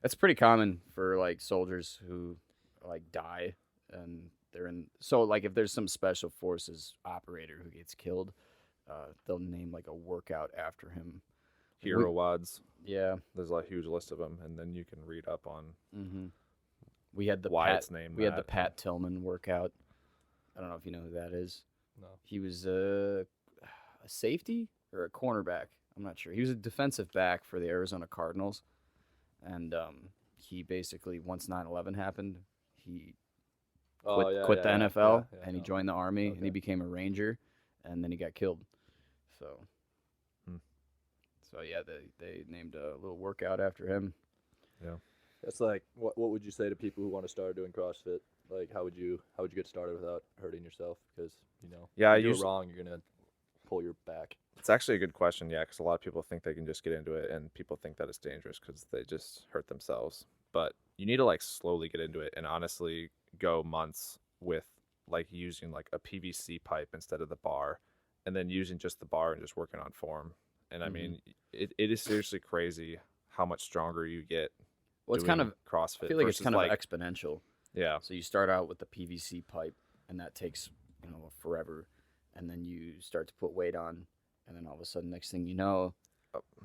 S1: that's pretty common for like soldiers who like die and they're in. So like if there's some special forces operator who gets killed, they'll name like a workout after him.
S3: Hero WODs.
S1: Yeah.
S3: There's a huge list of them, and then you can read up on
S1: Mm-hmm. We had the
S3: why
S1: Pat,
S3: it's named
S1: we had the
S3: that.
S1: Pat Tillman workout. I don't know if you know who that is.
S2: No.
S1: He was a safety or a cornerback. I'm not sure. He was a defensive back for the Arizona Cardinals. And he basically, once 9/11 happened, he quit the NFL and he joined the Army and he
S2: Okay.
S1: became a Ranger, and then he got killed. So,
S3: Hmm.
S1: so yeah, they named a little workout after him.
S2: That's like what would you say to people who want to start doing CrossFit? Like how would you get started without hurting yourself? Because
S3: Yeah,
S2: if you do it
S3: usually-
S2: wrong, you're gonna pull your back.
S3: It's actually a good question, yeah, because a lot of people think they can just get into it, and people think that it's dangerous because they just hurt themselves. But you need to like slowly get into it, and honestly go months with like using like a PVC pipe instead of the bar, and then using just the bar and just working on form. And I mean, it is seriously crazy how much stronger you get.
S1: Well, it's kind
S3: doing
S1: of
S3: CrossFit.
S1: I feel like it's
S3: versus,
S1: kind of exponential.
S3: yeah,
S1: So you start out with the PVC pipe, and that takes forever, and then you start to put weight on, and then all of a sudden, next thing you know,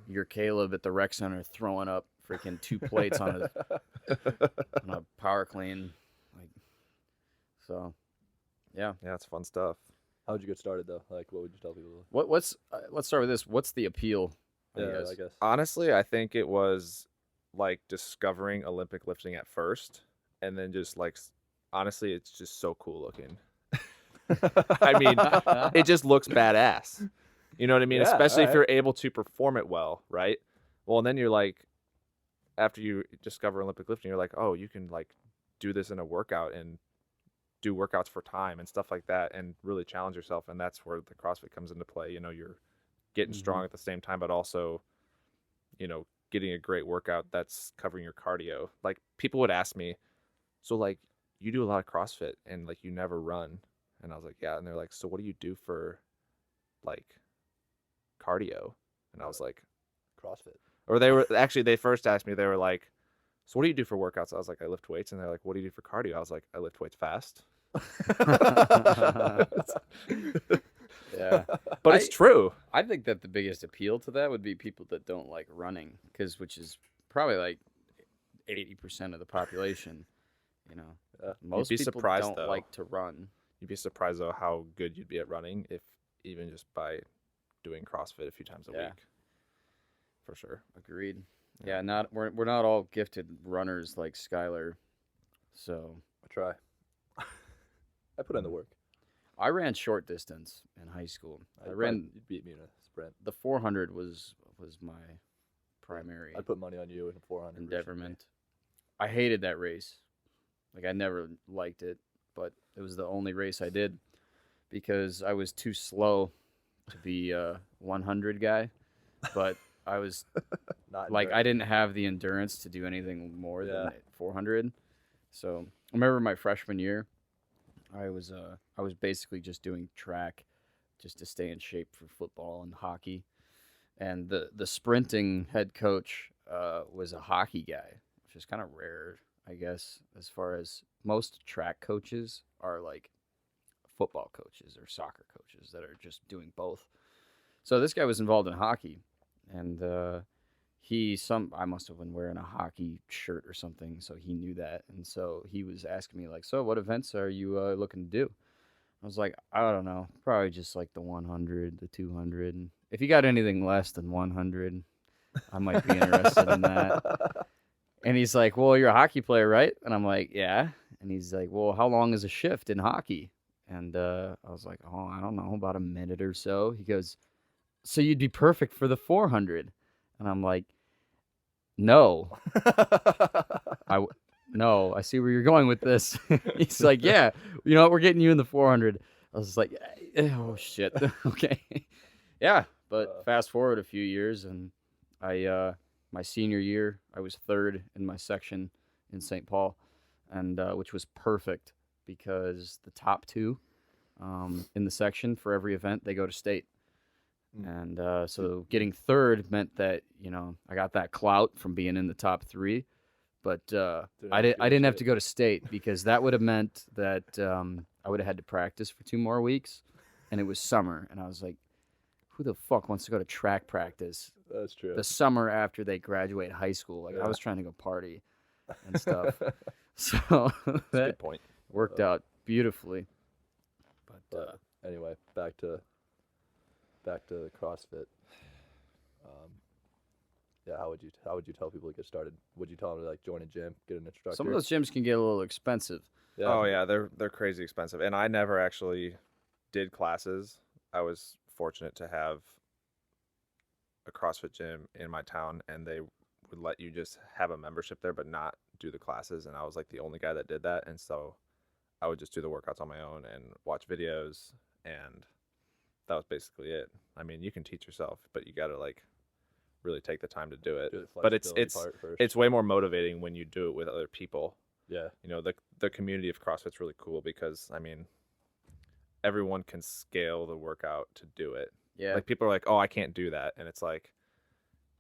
S1: you're Caleb at the rec center throwing up freaking 2 plates on a power clean, like so. Yeah.
S3: Yeah, it's fun stuff.
S2: How'd you get started though? Like, what would you tell people?
S1: What's let's start with this. What's the appeal? I
S2: Yeah,
S1: guess?
S2: I guess.
S3: Honestly, I think it was like discovering Olympic lifting at first, and then just like, honestly, it's just so cool looking. I mean, it just looks badass. You know what I mean?
S2: Yeah,
S3: Especially if
S2: alright.
S3: you're able to perform it well, right? Well, and then you're like, after you discover Olympic lifting, you're like, oh, you can like do this in a workout and do workouts for time and stuff like that and really challenge yourself. And that's where the CrossFit comes into play. You know, you're getting strong at the same time, but also, you know, getting a great workout that's covering your cardio. Like people would ask me, so like you do a lot of CrossFit and like you never run. And I was like, yeah. And they're like, so what do you do for like cardio? And I was like,
S2: CrossFit.
S3: or they first asked me, they were like, so what do you do for workouts? I was like, I lift weights. And they're like, what do you do for cardio? I was like, I lift weights fast.
S1: Yeah.
S3: But it's true.
S1: I think that the biggest appeal to that would be people that don't like running, which is probably like 80% of the population. You know,
S2: Yeah.
S1: most
S3: be
S1: people
S3: surprised,
S1: don't
S3: though.
S1: like to run.
S3: You'd be surprised though how good you'd be at running if even just by doing CrossFit a few times a
S1: Yeah.
S3: week. For sure.
S1: Agreed. Yeah, we're not all gifted runners like Skylar. So
S2: I try. I put in the work.
S1: I ran short distance in high school. I
S2: You'd
S1: ran
S2: beat me in a sprint.
S1: the 400 was my primary
S2: I'd put money on you in a 400.
S1: endeavorment. I hated that race. Like I never liked it, but it was the only race I did because I was too slow to be a 100 guy, but I was
S2: Not
S1: like
S2: endurance.
S1: I didn't have the endurance to do anything more
S2: Yeah.
S1: than 400. So I remember my freshman year, I was basically just doing track just to stay in shape for football and hockey. And the sprinting head coach was a hockey guy, which is kind of rare, I guess, as far as most track coaches are like football coaches or soccer coaches that are just doing both. So this guy was involved in hockey, and I must have been wearing a hockey shirt or something, so he knew that, and so he was asking me like, so what events are you looking to do? I was like, I don't know, probably just like the 100, the 200. And if you got anything less than 100, I might be interested in that. And he's like, well, you're a hockey player, right? And I'm like, yeah. And he's like, well, how long is a shift in hockey? And I was like, oh, I don't know, about a minute or so. He goes, so you'd be perfect for the 400. And I'm like, no. No, I see where you're going with this. He's like, yeah, you know what? We're getting you in the 400. I was like, oh, shit. Okay. Yeah. But fast forward a few years, and my senior year, I was third in my section in St. Paul, and which was perfect because the top two in the section for every event, they go to state. And so getting third meant that, you know, I got that clout from being in the top three. But I didn't have to go to state because that would have meant that I would have had to practice for 2 more weeks, and it was summer, and I was like, who the fuck wants to go to track practice
S2: That's true.
S1: the summer after they graduate high school? Like I was trying to go party and stuff. So
S3: That's a
S1: that
S3: good point.
S1: worked out beautifully. But
S2: Anyway, back to CrossFit. Yeah, how would you tell people to get started? Would you tell them to like join a gym, get an instructor?
S1: some of those gyms can get a little expensive.
S2: Yeah.
S3: Oh yeah, they're crazy expensive. And I never actually did classes. I was fortunate to have a CrossFit gym in my town, and they would let you just have a membership there but not do the classes, and I was like the only guy that did that. And so I would just do the workouts on my own and watch videos, and that was basically it. I mean, you can teach yourself, but you got to like really take the time to do it.
S2: Do the
S3: But it's
S2: flexibility part first.
S3: it's way more motivating when you do it with other people.
S2: Yeah.
S3: You know, the community of CrossFit's really cool because I mean, everyone can scale the workout to do it.
S1: Yeah.
S3: Like people are like, "Oh, I can't do that," and it's like,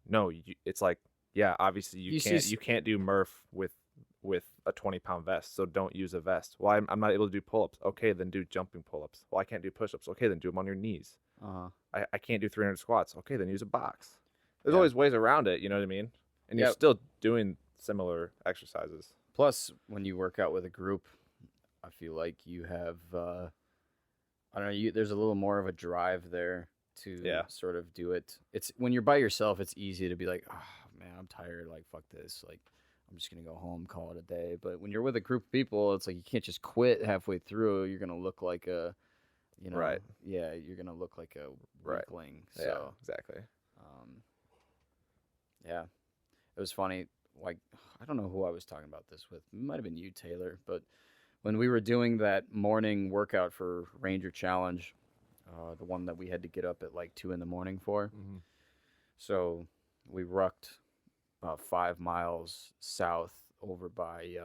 S3: no, it's like, yeah, obviously
S1: You see
S3: you can't do Murph with a 20-pound vest, so don't use a vest. Well, I'm not able to do pull-ups. Okay, then do jumping pull-ups. Well, I can't do push-ups. Okay, then do them on your knees. I can't do 300 squats. Okay, then use a box. There's
S1: Yeah.
S3: always ways around it, you know what I mean? And you're
S1: Yep.
S3: still doing similar exercises.
S1: Plus, when you work out with a group, I feel like you have I don't know. There's a little more of a drive there to
S3: Yeah.
S1: sort of do it. It's when you're by yourself, it's easy to be like, oh man, I'm tired. Like fuck this. Like I'm just gonna go home, call it a day. But when you're with a group of people, it's like you can't just quit halfway through. You're gonna look like a,
S3: Right.
S1: Yeah, you're gonna look like a
S3: Right.
S1: weakling.
S3: Yeah,
S1: So
S3: exactly.
S1: yeah, it was funny. Like I don't know who I was talking about this with. It might have been you, Taylor. But when we were doing that morning workout for Ranger Challenge, the one that we had to get up at like 2 a.m. for.
S2: Mm-hmm.
S1: So we rucked about 5 miles south over by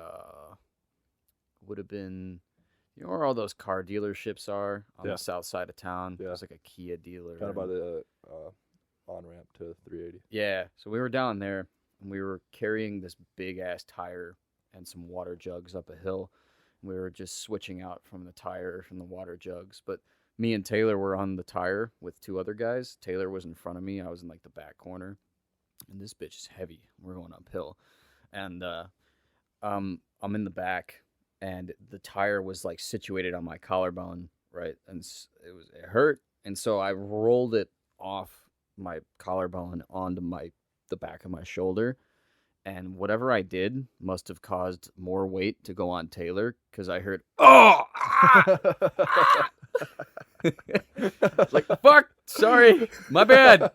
S1: would have been where all those car dealerships are on
S2: Yeah.
S1: the south side of town.
S2: Yeah.
S1: There's like a Kia dealer.
S2: Kind of by
S1: and-
S2: the on ramp to 380.
S1: Yeah. So we were down there and we were carrying this big ass tire and some water jugs up a hill. We were just switching out from the tire from the water jugs. But me and Taylor were on the tire with 2 other guys. Taylor was in front of me. I was in like the back corner. And this bitch is heavy. We're going uphill. And I'm in the back and the tire was like situated on my collarbone, right? And it hurt. And so I rolled it off my collarbone onto the back of my shoulder. And whatever I did must have caused more weight to go on Taylor because I heard, oh, ah! It's like, fuck, sorry, my bad.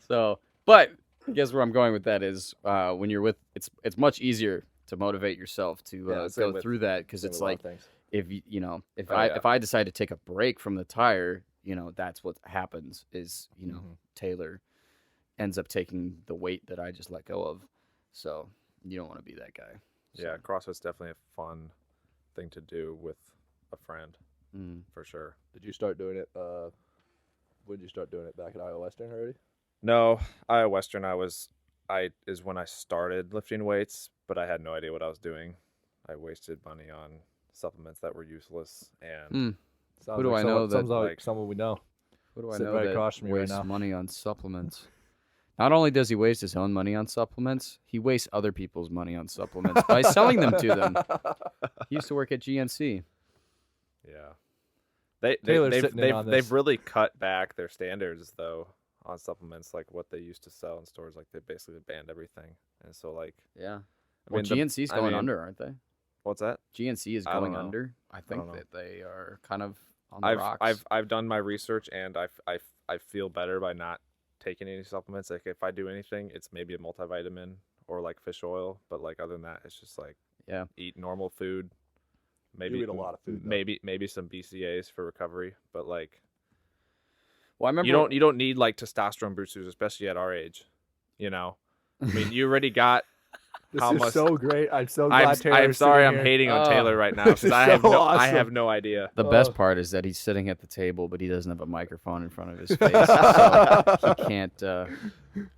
S1: So, but I guess where I'm going with that is when you're with, it's much easier to motivate yourself to
S2: same
S1: go
S2: with-
S1: through that because
S2: Same
S1: it's
S2: with a lot
S1: like
S2: of things.
S1: if if
S3: Oh,
S1: I
S3: yeah.
S1: if I decide to take a break from the tire, that's what happens is
S2: Mhm.
S1: Taylor ends up taking the weight that I just let go of. So you don't want to be that guy.
S3: Yeah,
S1: So,
S3: CrossFit's definitely a fun thing to do with a friend
S1: mm.
S3: for sure.
S2: Did you start doing it? When did you start doing it? Back at Iowa Western already?
S3: No, Iowa Western. Is when I started lifting weights, but I had no idea what I was doing. I wasted money on supplements that were useless, and
S1: Hmm.
S2: Sounds
S1: Who do
S2: like
S1: I know
S2: someone,
S1: that,
S2: sounds like
S3: like-
S2: someone we know?
S1: Who do I
S2: Sitting
S1: know
S2: right
S1: that
S2: across from you right
S1: wastes
S2: now.
S1: money on supplements? Not only does he waste his own money on supplements, he wastes other people's money on supplements by selling them to them. He used to work at GNC.
S3: yeah,
S2: Taylor's
S3: they've
S2: sitting in on
S3: they've
S2: this.
S3: really cut back their standards though on supplements, like what they used to sell in stores. Like they basically banned everything, and so like
S1: Yeah.
S3: I
S1: Well,
S3: mean, the-
S1: GNC's
S3: I
S1: going
S3: mean,
S1: under, aren't they?
S3: What's that?
S1: GNC is
S3: I don't
S1: going
S3: know.
S1: under. I think
S3: know.
S1: that they are kind of on the rocks.
S3: I've done my research, and I feel better by not taking any supplements. Like if I do anything, it's maybe a multivitamin or like fish oil, but like other than that, it's just like
S1: Yeah.
S3: eat normal food. Maybe
S2: eat a lot of food, though.
S3: Maybe some BCAAs for recovery, but like
S1: Well, I remember
S3: you don't need like testosterone boosters, especially at our age. I mean, you already got.
S2: This
S3: How
S2: is
S3: much-
S2: so great. I'm so glad
S3: I'm
S2: Taylor's
S3: sorry,
S2: sitting
S3: I'm
S2: here.
S3: hating on
S1: Oh,
S3: Taylor right now
S2: this
S3: because
S2: is
S3: I have
S2: so
S3: I
S2: awesome.
S3: have no idea.
S1: the best part is that he's sitting at the table, but he doesn't have a microphone in front of his face, so he can't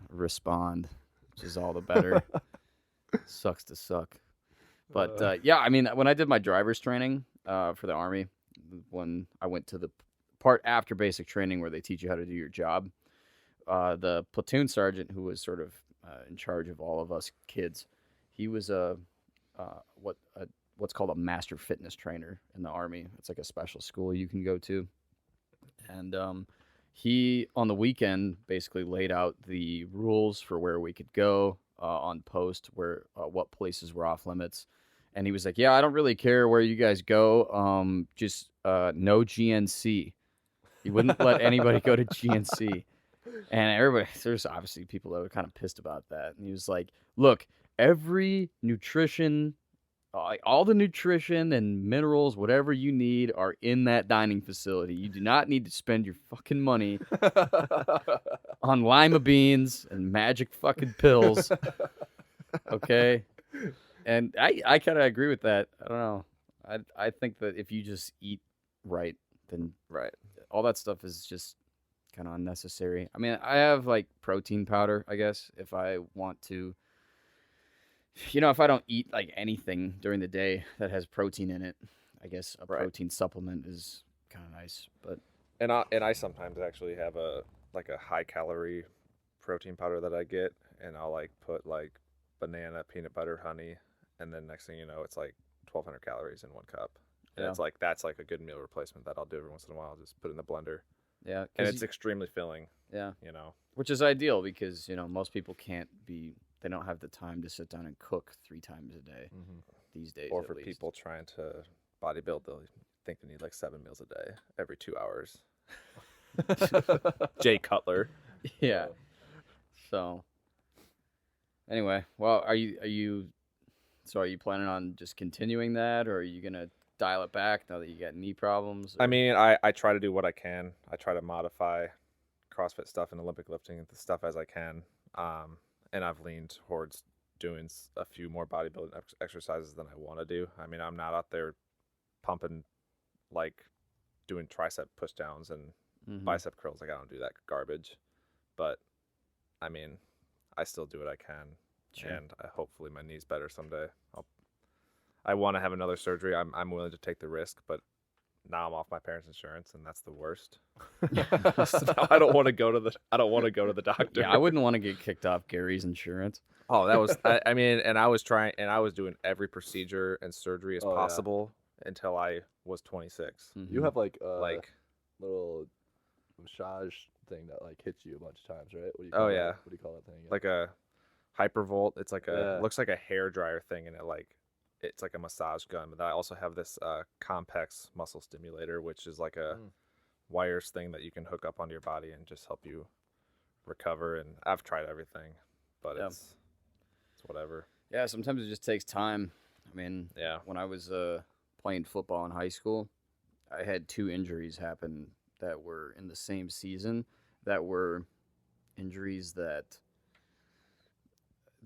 S1: respond, which is all the better. Sucks to suck. But yeah, I mean, when I did my driver's training for the Army, when I went to the part after basic training where they teach you how to do your job, the platoon sergeant who was sort of in charge of all of us kids, he was what's called a master fitness trainer in the Army. It's like a special school you can go to, and he on the weekend basically laid out the rules for where we could go on post, where what places were off limits. And he was like, "Yeah, I don't really care where you guys go. Just no GNC." He wouldn't let anybody go to GNC. And everybody, there's obviously people that were kind of pissed about that. And he was like, "Look, every nutrition, like all the nutrition and minerals, whatever you need, are in that dining facility. You do not need to spend your fucking money on lima beans and magic fucking pills." Okay. And I kind of agree with that. I don't know. I think that if you just eat right, then
S3: Right.
S1: all that stuff is just kind of unnecessary. I mean, I have like protein powder, I guess, if I want to. If I don't eat like anything during the day that has protein in it, I guess a
S3: Right.
S1: protein supplement is kind of nice. But
S3: And I sometimes actually have a high calorie protein powder that I get, and I'll like put like banana, peanut butter, honey, and then next thing you know, it's like 1,200 calories in one cup. And
S1: Yeah.
S3: it's like, that's like a good meal replacement that I'll do every once in a while. Just put it in the blender.
S1: Yeah,
S3: And it's extremely filling,
S1: yeah,
S3: you know.
S1: which is ideal because most people they don't have the time to sit down and cook 3 times a day these days.
S3: Or
S1: at
S3: for
S1: least.
S3: people trying to bodybuild, they'll think they need like 7 meals a day every 2 hours. Jay Cutler.
S1: Yeah. So, anyway, well, are you planning on just continuing that, or are you gonna dial it back now that you got knee problems?
S3: I
S1: or-
S3: mean, I try to do what I can. I try to modify CrossFit stuff and Olympic lifting the stuff as I can. And I've leaned towards doing a few more bodybuilding exercises than I want to do. I mean, I'm not out there pumping, like doing tricep push downs and
S1: Mhm.
S3: bicep curls. Like, I don't do that garbage. But I mean, I still do what I can.
S1: Sure.
S3: And hopefully my knee's better someday. I want to have another surgery. I'm willing to take the risk, but now I'm off my parents' insurance, and that's the worst. So now I don't want to go to the doctor.
S1: Yeah, I wouldn't want to get kicked off Gary's insurance.
S3: Oh, that was I mean, and I was doing every procedure and surgery as
S2: Oh, yeah.
S3: possible until I was 26.
S2: You have like a
S3: Like,
S2: little massage thing that like hits you a bunch of times, right? What do you
S3: Oh,
S2: call that?
S3: yeah.
S2: What do you call that thing? again?
S3: like a hypervolt. It's like
S2: Yeah.
S3: looks like a hair dryer thing, and it's like a massage gun. But I also have this Compex muscle stimulator, which is like a wires thing that you can hook up onto your body and just help you recover. And I've tried everything, but
S1: Yeah.
S3: it's whatever.
S1: Yeah, sometimes it just takes time. I mean,
S3: Yeah.
S1: when I was playing football in high school, I had 2 injuries happen that were in the same season. That were injuries that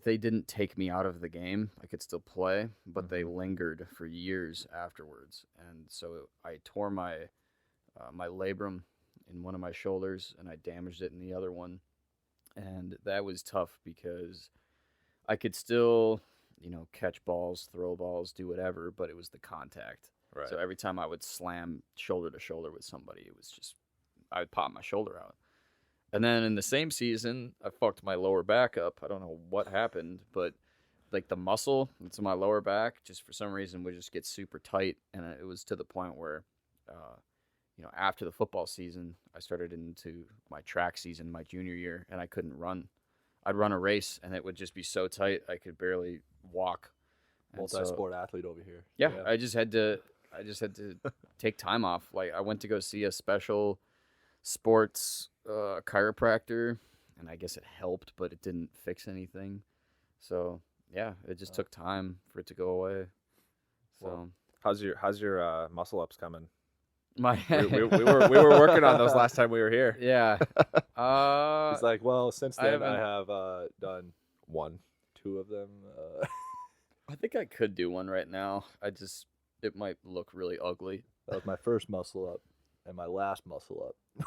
S1: they didn't take me out of the game. I could still play, but they lingered for years afterwards. And so I tore my my labrum in one of my shoulders, and I damaged it in the other one. And that was tough because I could still, catch balls, throw balls, do whatever, but it was the contact.
S3: Right.
S1: So every time I would slam shoulder to shoulder with somebody, it was just, I would pop my shoulder out. And then in the same season, I fucked my lower back up. I don't know what happened, but like the muscle into my lower back, just for some reason, would just get super tight. And it was to the point where, after the football season, I started into my track season my junior year, and I couldn't run. I'd run a race, and it would just be so tight I could barely walk. And so-
S2: multi-sport athlete over here.
S1: yeah, I just had to take time off. Like, I went to go see a special sports chiropractor, and I guess it helped, but it didn't fix anything. So yeah, it just took time for it to go away. So
S3: How's your muscle ups coming?
S1: my
S3: we were working on those last time we were here.
S1: yeah.
S2: He's like, well, since then I
S1: haven't-
S2: have done 2 of them.
S1: I think I could do one right now. It might look really ugly.
S2: That was my first muscle up and my last muscle up.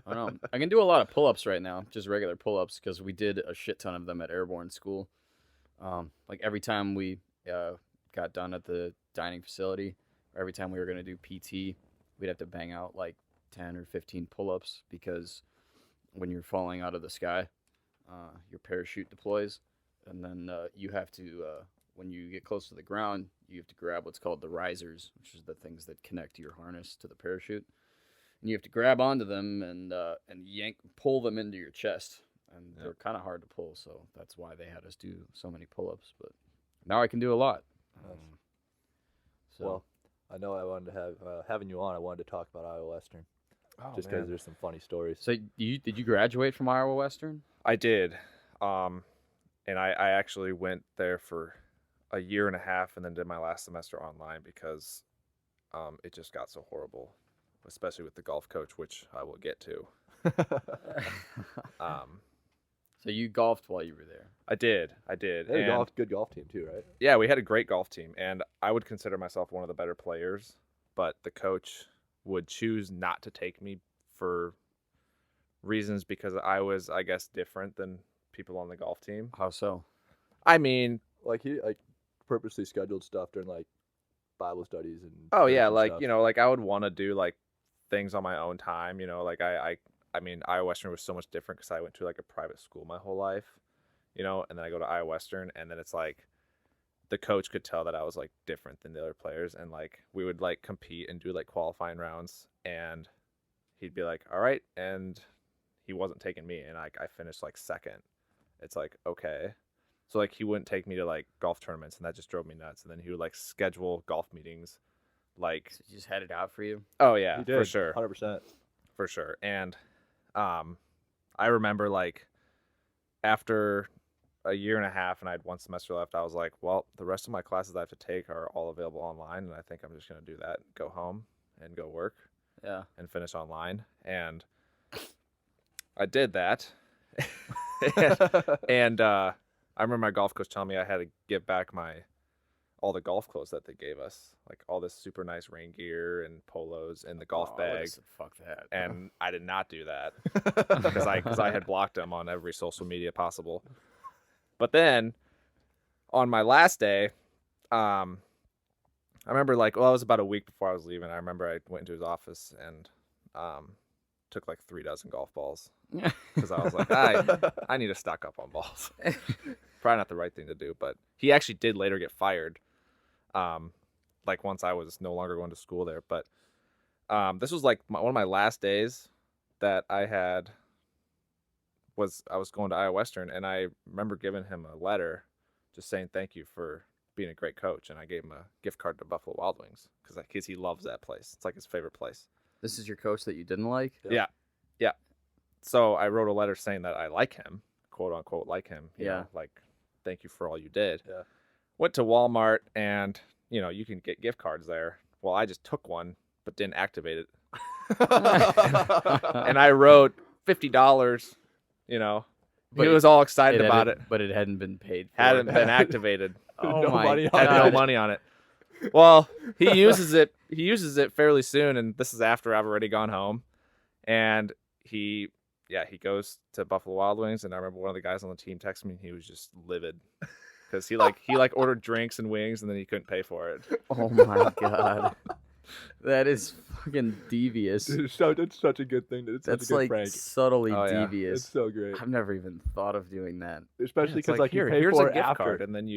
S1: I don't know. I can do a lot of pull-ups right now, just regular pull-ups, because we did a shit ton of them at Airborne School. Like every time we got done at the dining facility, or every time we were going to do PT, we'd have to bang out like 10 or 15 pull-ups, because when you're falling out of the sky, your parachute deploys, and then you have to, when you get close to the ground, you have to grab what's called the risers, which is the things that connect your harness to the parachute. And you have to grab onto them and pull them into your chest, and they're kind of hard to pull, so that's why they had us do so many pull-ups. But now I can do a lot.
S2: Nice.
S1: So
S2: Well, I know I wanted to have having you on. I wanted to talk about Iowa Western just because there's some funny stories.
S1: so did you graduate from Iowa Western?
S3: I did, and I actually went there for a year and a half, and then did my last semester online because it just got so horrible, especially with the golf coach, which I will get to.
S1: So you golfed while you were there.
S3: I did.
S2: They had a
S3: And
S2: good golf team too, right?
S3: yeah, we had a great golf team, and I would consider myself one of the better players, but the coach would choose not to take me for reasons because I was, I guess, different than people on the golf team.
S1: How so?
S3: I mean,
S2: Like he purposely scheduled stuff during like Bible studies and
S3: oh yeah,
S2: church and
S3: like,
S2: stuff.
S3: you know, like I would want to do like things on my own time, you know, like I mean, Iowa Western was so much different because I went to like a private school my whole life, you know, and then I go to Iowa Western, and then it's like the coach could tell that I was like different than the other players, and like we would like compete and do like qualifying rounds, and he'd be like, all right, and he wasn't taking me, and like I finished like second. It's like, okay. So like he wouldn't take me to like golf tournaments, and that just drove me nuts. And then he would like schedule golf meetings, like,
S1: So you just had it out for you.
S3: oh yeah,
S2: He did,
S3: for sure,
S2: 100%.
S3: for sure. And I remember like after a year and a half and I had one semester left, I was like, well, the rest of my classes I have to take are all available online, and I think I'm just gonna do that, go home and go work
S1: Yeah.
S3: and finish online. And I did that. and I remember my golf coach telling me I had to give back all the golf clothes that they gave us, like all this super nice rain gear and polos and the golf
S1: Oh, I would've
S3: bag.
S1: said, fuck that.
S3: And I did not do that because I had blocked them on every social media possible. But then on my last day, I remember like, well, it was about a week before I was leaving. I remember I went into his office and took like 3 dozen golf balls because I was like, I need to stock up on balls. Probably not the right thing to do, but he actually did later get fired. Like once I was no longer going to school there, but this was like one of my last days that I was going to Iowa Western, and I remember giving him a letter just saying thank you for being a great coach, and I gave him a gift card to Buffalo Wild Wings because he loves that place. It's like his favorite place.
S1: This is your coach that you didn't like?
S3: Yeah. So I wrote a letter saying that I like him, quote unquote, like him. You
S1: Yeah.
S3: know, like, thank you for all you did.
S2: Yeah.
S3: Went to Walmart, and, you can get gift cards there. Well, I just took one, but didn't activate it. And I wrote $50,
S1: But
S3: he was all excited about it.
S1: But it hadn't been paid for.
S3: Hadn't been activated.
S1: Oh
S2: No
S1: my
S2: money on
S3: Had
S1: god.
S3: no money on it. Well, he uses it fairly soon, and this is after I've already gone home. And he goes to Buffalo Wild Wings, and I remember one of the guys on the team texted me, and he was just livid because he ordered drinks and wings, and then he couldn't pay for it.
S1: Oh my god. That is fucking devious.
S2: It's such a good thing. It's such
S1: That's
S2: a good
S1: like
S2: prank.
S1: subtly
S3: Oh, yeah.
S1: devious.
S2: It's so great.
S1: I've never even thought of doing that.
S2: Especially
S3: It's
S2: because like you pay
S3: here's
S2: for
S3: a
S2: it
S3: gift
S2: after.
S3: card, and then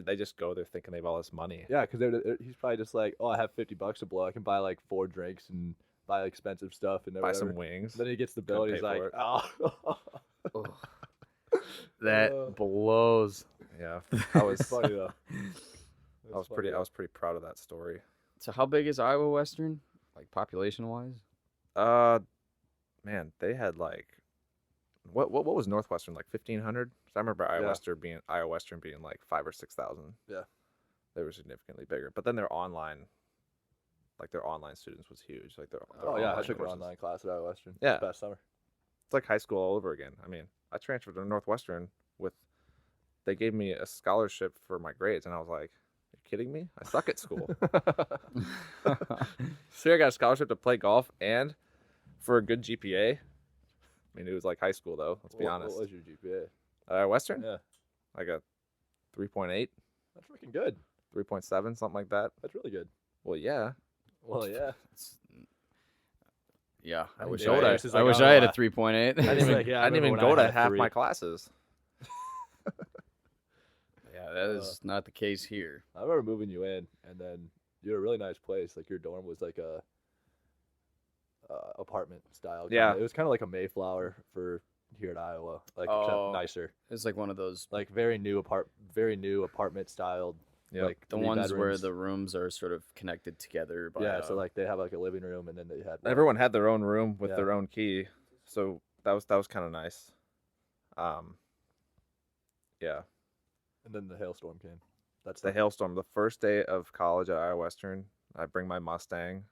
S3: they just go there thinking they have all this money.
S2: Yeah, because he's probably just like, oh, I have $50 to blow. I can buy like 4 drinks and buy expensive stuff and
S3: Buy
S2: whatever.
S3: some wings.
S2: Then he gets the bill and
S3: Couldn't
S2: he's
S3: pay
S2: like,
S3: for
S2: oh.
S1: Ugh. That blows.
S3: Yeah, I was
S2: Funny though.
S3: I was pretty proud of that story.
S1: So how big is Iowa Western, like population wise?
S3: Man, they had like what was Northwestern, like 1,500? I remember Iowa Western being like 5,000 or 6,000.
S2: Yeah.
S3: They were significantly bigger, but then their online students was huge. Like their
S2: Oh yeah, I
S3: online
S2: took an
S3: courses.
S2: online class at Iowa Western.
S3: Yeah.
S2: This past summer.
S3: It's like high school all over again. I mean, I transferred to Northwestern they gave me a scholarship for my grades, and I was like, "Are you kidding me? I suck at school." So I got a scholarship to play golf and for a good GPA. I mean, it was like high school though. Let's be honest.
S2: What was your GPA?
S3: Western,
S2: Yeah,
S3: like a 3.8,
S2: that's freaking good.
S3: 3.7, something like that.
S2: That's really good.
S3: Well, yeah.
S2: Well, yeah.
S1: Yeah, I
S2: think
S1: wish
S2: the
S1: I had.
S2: audience is
S1: I
S2: like,
S1: wish
S2: oh,
S1: I had a
S2: I-
S1: 3.8.
S3: I didn't
S2: It's
S3: even,
S2: like, yeah, I
S3: I didn't
S2: remember
S3: even
S2: when
S3: go
S2: I
S3: to
S2: had
S3: half
S2: 3.
S3: my classes.
S1: Yeah, that is not the case here.
S2: I remember moving you in, and then you had a really nice place. Like your dorm was like a apartment style.
S3: Yeah.
S2: It was kind of like a Mayflower for here at Iowa, like
S1: Oh.
S2: except nicer.
S1: It's like one of those,
S2: Like very new apartment styled.
S3: Yep.
S2: Like
S1: the
S2: 3
S1: ones where
S2: bedrooms.
S1: the rooms are sort of connected together. By,
S2: Yeah, so like they have like a living room, and then they had
S3: Everyone had their own room with
S2: Yeah.
S3: their own key, so that was kind of nice. Yeah.
S2: And then the hailstorm came. That's
S3: The hailstorm. The first day of college at Iowa Western, I bring my Mustang,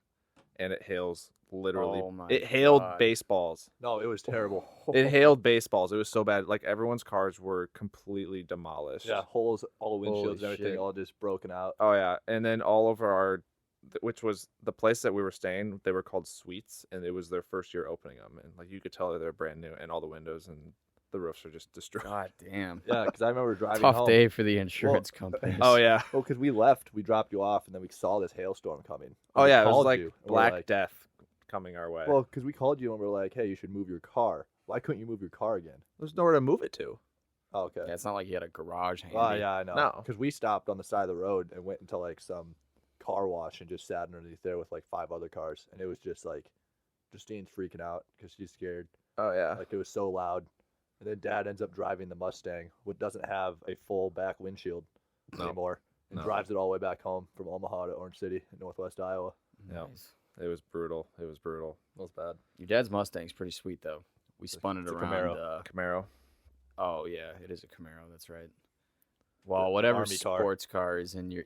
S3: and it hails literally.
S1: Oh my
S3: it hailed
S1: God.
S3: baseballs.
S2: No, it was terrible.
S3: It hailed baseballs. It was so bad. Like everyone's cars were completely demolished.
S2: Yeah, holes, all the
S1: Holy
S2: windshields, and everything,
S1: shit.
S2: all just broken out.
S3: Oh yeah, and then all over which was the place that we were staying. They were called Suites, and it was their first year opening them, and like you could tell that they're brand new, and all the windows and the roofs are just destroyed.
S1: God damn.
S2: Yeah, because I remember driving
S1: Tough
S2: home.
S1: day for the insurance companies.
S3: Oh yeah.
S2: Oh, because we left, we dropped you off, and then we saw this hailstorm coming. And
S3: Oh
S2: we
S3: yeah. It was
S2: called
S3: like
S2: you, and we're
S3: Black
S2: like-
S3: Death coming our way.
S2: Well, because we called you and we're like, hey, you should move your car. Why couldn't you move your car again?
S3: there's nowhere to move it to.
S2: Oh, okay.
S1: Yeah, it's not like he had a garage handy.
S2: Oh, yeah, I know.
S3: No.
S2: Because we stopped on the side of the road and went into like some car wash and just sat underneath there with like 5 other cars, and it was just like Justine's freaking out because she's scared.
S3: Oh yeah.
S2: Like it was so loud. And then Dad ends up driving the Mustang, which doesn't have a full back windshield
S3: No.
S2: anymore, and
S3: No.
S2: drives it all the way back home from Omaha to Orange City in northwest Iowa.
S3: Yeah.
S1: Nice.
S3: It was brutal. It was brutal.
S2: That was bad.
S1: Your dad's Mustang's pretty sweet though. We spun it
S2: it's a
S1: around.
S2: Camaro.
S3: Camaro.
S1: Oh yeah, it is a Camaro. That's right. Well, whatever
S2: army car.
S1: sports car is in your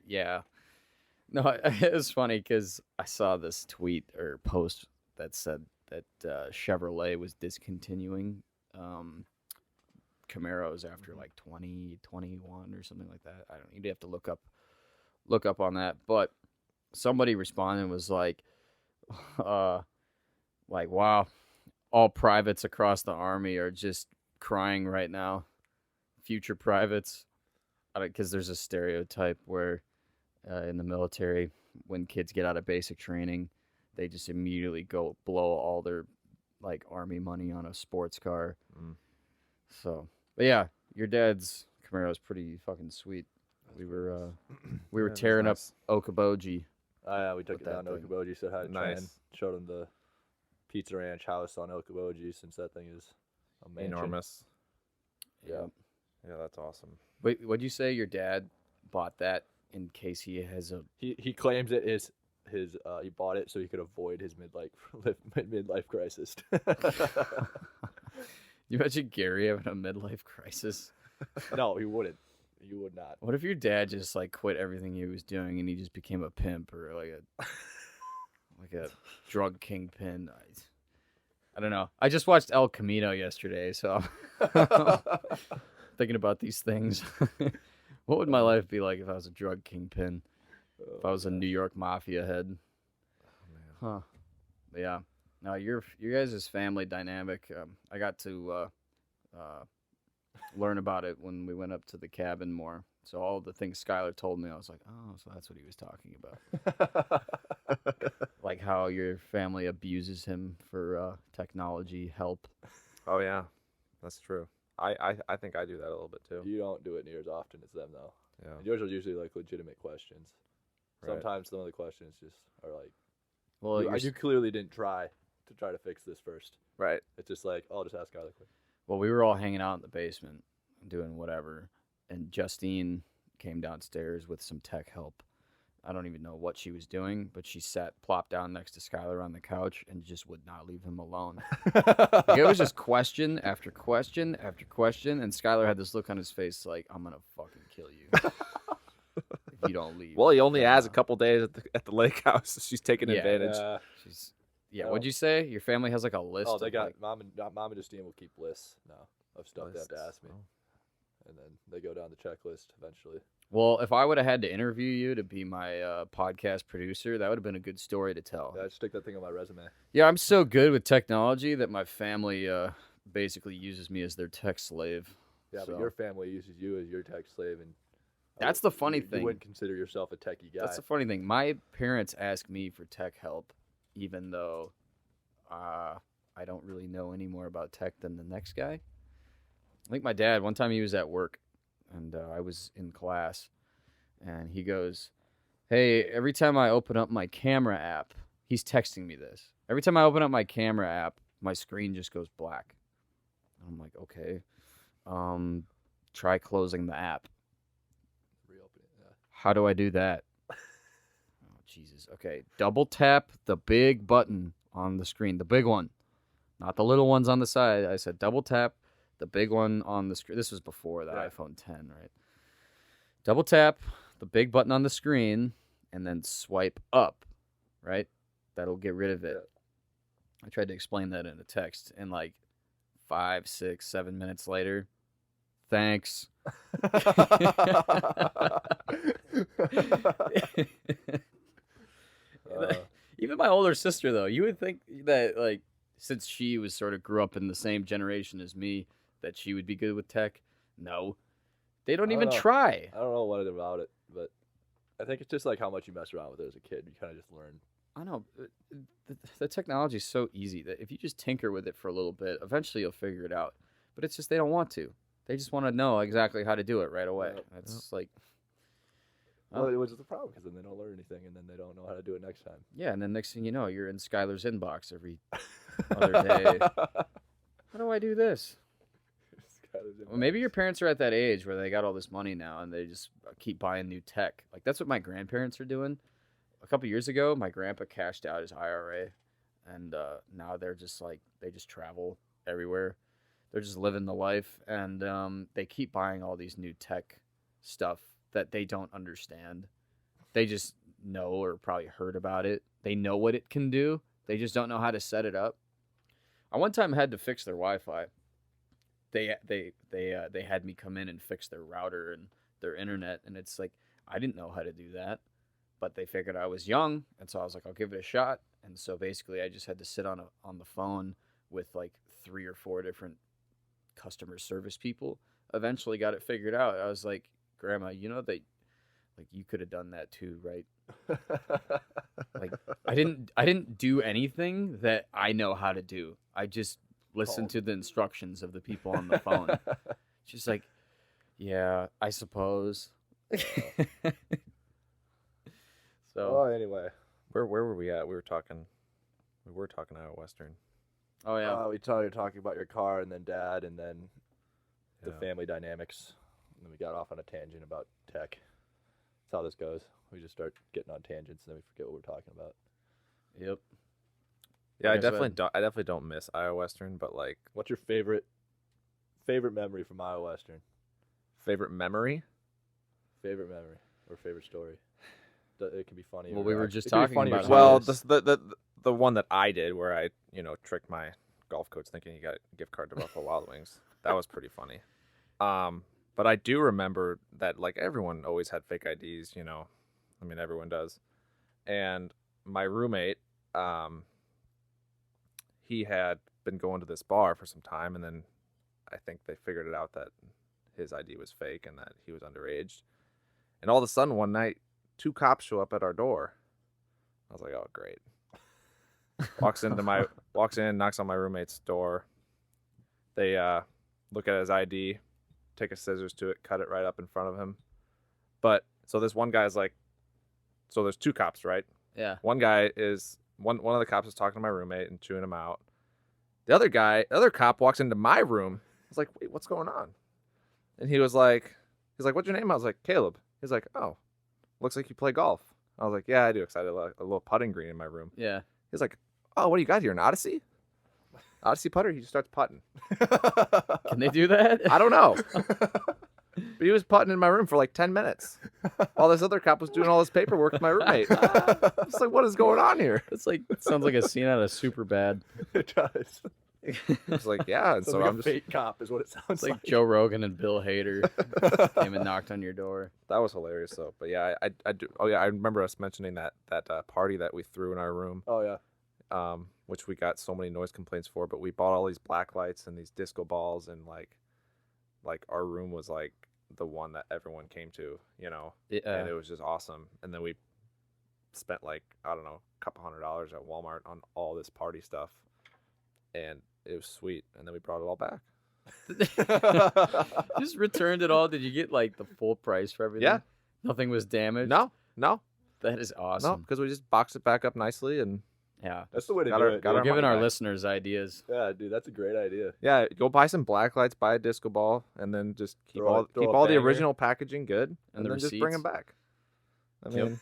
S1: No, it was funny because I saw this tweet or post that said that Chevrolet was discontinuing Camaros after like 2021 or something like that. I don't. You'd have to look up on that. But somebody responded and was like wow, all privates across the army are just crying right now. Future privates, because there's a stereotype where in the military, when kids get out of basic training, they just immediately go blow all their like army money on a sports car.
S3: Mm.
S1: So, but yeah, your dad's Camaro is pretty fucking sweet. We were
S3: Yeah, it was
S1: tearing
S3: nice.
S1: up Okoboji.
S2: Oh, yeah, we took
S1: With
S2: it down to
S1: that thing.
S2: Okoboji, said hi to
S3: Nice.
S2: Tran, showed him the Pizza Ranch house on Okoboji since that thing is a mansion.
S3: Enormous.
S2: Yeah.
S3: Yeah, that's awesome.
S1: Wait, what'd you say? Your dad bought that in case he has a.
S2: He claims it is his he bought it so he could avoid his midlife crisis.
S1: You imagine Gary having a midlife crisis?
S2: No, he wouldn't. He would not.
S1: What if your dad just like quit everything he was doing and he just became a pimp or like a drug kingpin? I don't know. I just watched El Camino yesterday, so I'm thinking about these things. What would my life be like if I was a drug kingpin? If I was a New York mafia head? Huh. But yeah. No, your guys' family dynamic. I got to learn about it when we went up to the cabin more. So all the things Skylar told me, I was like, oh, so that's what he was talking about. Like how your family abuses him for technology help.
S3: Oh yeah, that's true. I think I do that a little bit too.
S2: You don't do it near as often as them, though.
S3: Yeah.
S2: And yours are usually like legitimate questions.
S3: Right.
S2: Sometimes some of the questions just are like,
S1: Well,
S2: you clearly didn't try to fix this first.
S3: Right.
S2: It's just like, oh, just ask Skylar quick.
S1: Well, we were all hanging out in the basement doing whatever, and Justine came downstairs with some tech help. I don't even know what she was doing, but she plopped down next to Skylar on the couch and just would not leave him alone. Like, it was just question after question after question, and Skylar had this look on his face like, I'm going to fucking kill you if you don't leave.
S3: Well, he only has a couple days at the lake house. So she's taking
S1: Yeah.
S3: advantage.
S1: Yeah, what'd you say? Your family has like a list
S2: Oh, they
S1: of
S2: got
S1: like,
S2: mom and Justine will keep lists now of stuff they have to
S3: Lists.
S2: ask me, and then they go down the checklist eventually.
S1: well, if I would have had to interview you to be my podcast producer, that would have been a good story to tell.
S2: Yeah, I just stick that thing on my resume.
S1: Yeah, I'm so good with technology that my family basically uses me as their tech slave.
S2: Yeah,
S1: So-
S2: but your family uses you as your tech slave, and
S1: That's the funny
S2: you
S1: thing.
S2: wouldn't consider yourself a techie guy.
S1: That's the funny thing. My parents ask me for tech help, even though I don't really know any more about tech than the next guy. I think my dad, one time he was at work, and I was in class, and he goes, hey, every time I open up my camera app, he's texting me this. Every time I open up my camera app, my screen just goes black. I'm like, okay. Try closing the app.
S2: Reopen it. Yeah.
S1: How do I do that? Oh, Jesus. Okay. Double tap the big button on the screen. The big one. Not the little ones on the side. I said double tap the big one on the screen. This was before the
S2: Right.
S1: iPhone 10, right? Double tap the big button on the screen and then swipe up, right? That'll get rid of it.
S2: Yeah.
S1: I tried to explain that in a text, and like 5, 6, 7 minutes later, thanks. Even my older sister, though, you would think that, like, since she was sort of grew up in the same generation as me, that she would be good with tech. No, they don't
S2: I
S1: even
S2: don't know.
S1: try.
S2: I don't know what about it, but I think it's just like how much you mess around with it as a kid. You kind of just learn.
S1: I know the technology is so easy that if you just tinker with it for a little bit, eventually you'll figure it out. But it's just they don't want to. They just want to know exactly how to do it right away.
S2: Yep.
S1: It's like,
S2: Well, it was the problem because then they don't learn anything and then they don't know how to do it next time.
S1: yeah, and then next thing you know, you're in Skylar's inbox every other day. How do I do this? Well, maybe your parents are at that age where they got all this money now and they just keep buying new tech. Like, that's what my grandparents are doing. A couple years ago, my grandpa cashed out his IRA, and now they're just like, they just travel everywhere. They're just living the life, and they keep buying all these new tech stuff that they don't understand. They just know or probably heard about it. They know what it can do. They just don't know how to set it up. I one time had to fix their Wi-Fi. They had me come in and fix their router and their internet, and it's like, I didn't know how to do that, but they figured I was young, and so I was like, I'll give it a shot. And so basically I just had to sit on the phone with like 3 or 4 different customer service people. Eventually got it figured out. I was like, Grandma, you know that, like, you could have done that too, right? Like, I didn't do anything that I know how to do. I just listened to the instructions of the people on the phone. She's like, yeah, I suppose. So,
S2: Well, anyway.
S3: Where were we at? We were talking Iowa Western.
S1: oh yeah,
S2: We started talking about your car and then Dad and then the
S3: Yeah.
S2: family dynamics. And then we got off on a tangent about tech. That's how this goes. We just start getting on tangents and then we forget what we're talking about.
S1: yep.
S3: Yeah,
S1: Like I said.
S3: I definitely don't miss Iowa Western, but like
S2: What's your favorite memory from Iowa Western?
S3: favorite memory.
S2: Favorite memory or favorite story? It can be funny.
S1: Well,
S2: or
S1: we were
S2: it
S1: just
S2: can be
S1: talking
S2: funny or
S1: about
S2: serious.
S3: Well,
S1: Yes.
S3: the one that I did where I tricked my golf coach thinking he got a gift card to Buffalo Wild Wings. That was pretty funny. But I do remember that like everyone always had fake IDs. I mean everyone does. And my roommate, he had been going to this bar for some time, and then I think they figured it out that his ID was fake and that he was underage. And all of a sudden one night, 2 cops show up at our door. I was like, oh great. Walks in, knocks on my roommate's door. They look at his ID, take a scissors to it, cut it right up in front of him. But so this one guy's like, so there's 2 cops, right?
S1: Yeah.
S3: One guy is one of the cops is talking to my roommate and chewing him out. The other cop walks into my room. I was like, wait, what's going on? And he's like, what's your name? I was like, Caleb. He's like, oh, looks like you play golf. I was like, yeah, I do, because I had a little putting green in my room.
S1: Yeah.
S3: He's like, oh, what do you got here, an Odyssey? Odyssey putter? He just starts putting.
S1: Can they do that?
S3: I don't know. But he was putting in my room for like 10 minutes while this other cop was doing all this paperwork with my roommate. It's like, what is going on here?
S1: It sounds like a scene out of Superbad.
S2: It does.
S3: It's like, yeah. And
S2: Sounds
S3: so
S2: like
S3: I'm
S2: a
S3: just,
S2: fake cop is what it sounds
S1: It's like
S2: like.
S1: Joe Rogan and Bill Hader came and knocked on your door.
S3: that was hilarious though. But yeah, I do. Oh yeah, I remember us mentioning that party that we threw in our room,
S2: Oh yeah.
S3: which we got so many noise complaints for. But we bought all these black lights and these disco balls, and like our room was like the one that everyone came to, and it was just awesome. And then we spent like, I don't know, a couple $100 at Walmart on all this party stuff, and it was sweet. And then we brought it all back.
S1: Just returned it all. Did you get like the full price for everything?
S3: Yeah.
S1: Nothing was damaged.
S3: No,
S1: That is awesome.
S3: because we just boxed it back up nicely, and
S1: Yeah.
S2: That's the way to
S3: Got
S2: do
S3: our-
S2: it.
S3: got
S2: dude.
S3: our
S1: Giving
S3: money
S1: our
S3: back.
S1: listeners ideas.
S2: Yeah, dude, that's a great idea.
S3: yeah, go buy some black lights, buy a disco ball, and then just keep
S2: Throw a
S3: all the
S2: banger.
S3: original packaging good, and
S1: the
S3: then just bring them
S1: receipts.
S3: back. I
S1: Yep.
S3: mean,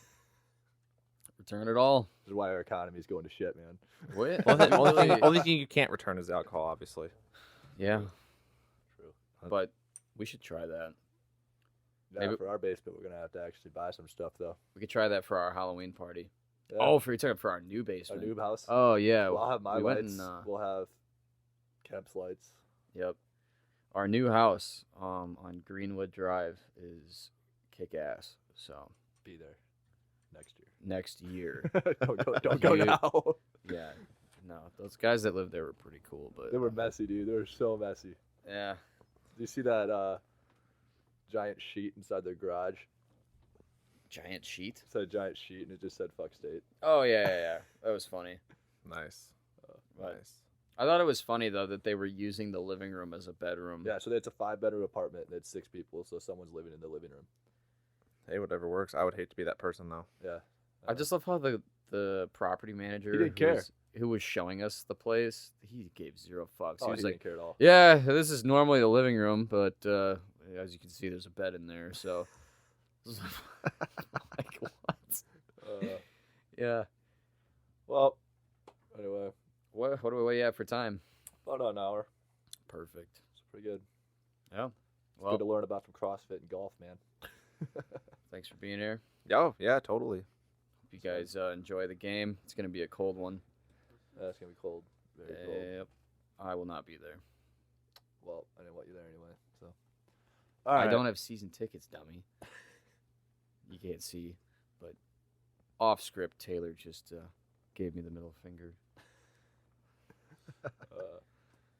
S1: Return it all.
S2: This is why our economy is going to shit, man.
S1: What?
S3: only thing you can't return is the alcohol, obviously.
S1: Yeah,
S2: True.
S1: but we should try that.
S2: Yeah,
S1: Maybe-
S2: for our basement, we're gonna have to actually buy some stuff though.
S1: We could try that for our Halloween party.
S2: Yeah.
S1: Oh, you're talking for our new
S2: our
S1: basement.
S2: new house.
S1: Oh yeah.
S2: Well, I'll have my
S1: we went
S2: lights.
S1: and,
S2: We'll have Kemp's lights.
S1: Yep. Our new house on Greenwood Drive is kick ass. So
S2: Be there next year.
S1: next year.
S2: don't go
S1: Dude.
S2: now.
S1: Yeah. No, those guys that lived there were pretty cool, but
S2: They were messy, dude. They were so messy.
S1: yeah.
S2: Do you see that giant sheet inside their garage?
S1: Giant sheet.
S2: It's a giant sheet, and it just said "fuck state."
S1: Oh yeah. That was funny.
S3: Nice,
S1: But
S3: nice.
S1: I thought it was funny though that they were using the living room as a bedroom.
S2: Yeah, so it's a 5-bedroom apartment. And it's 6 people, so someone's living in the living room.
S3: Hey, whatever works. I would hate to be that person though.
S2: Yeah.
S1: I just love how the property manager
S2: He didn't care.
S1: who was showing us the place, he gave zero fucks.
S2: Oh,
S1: He was
S2: he
S1: like,
S2: didn't care at all.
S1: "Yeah, this is normally the living room, but as you can see, there's a bed in there." So, like what? Yeah.
S2: Well, anyway,
S1: What do we have for time?
S2: about an hour.
S1: Perfect.
S2: It's pretty good.
S1: Yeah.
S2: It's
S1: Well,
S2: good to learn about from CrossFit and golf, man.
S1: thanks for being here.
S3: Oh, yeah, totally.
S1: Hope you guys enjoy the game. It's gonna be a cold one.
S2: It's gonna be cold. Very cold.
S1: Yep. I will not be there.
S2: Well, I didn't want you there anyway. So.
S1: I don't have season tickets, dummy. You can't see, but off script, Taylor just gave me the middle finger.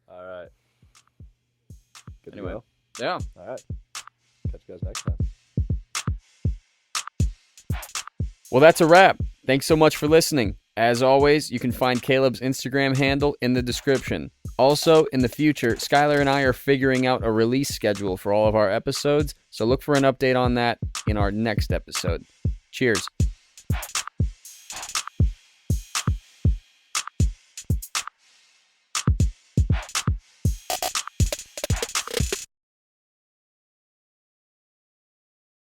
S2: All right. Good to
S1: Anyway.
S2: go?
S1: Yeah.
S2: All right. Catch you guys next time.
S1: Well, that's a wrap. Thanks so much for listening. As always, you can find Caleb's Instagram handle in the description. Also, in the future, Skylar and I are figuring out a release schedule for all of our episodes, so look for an update on that in our next episode. Cheers.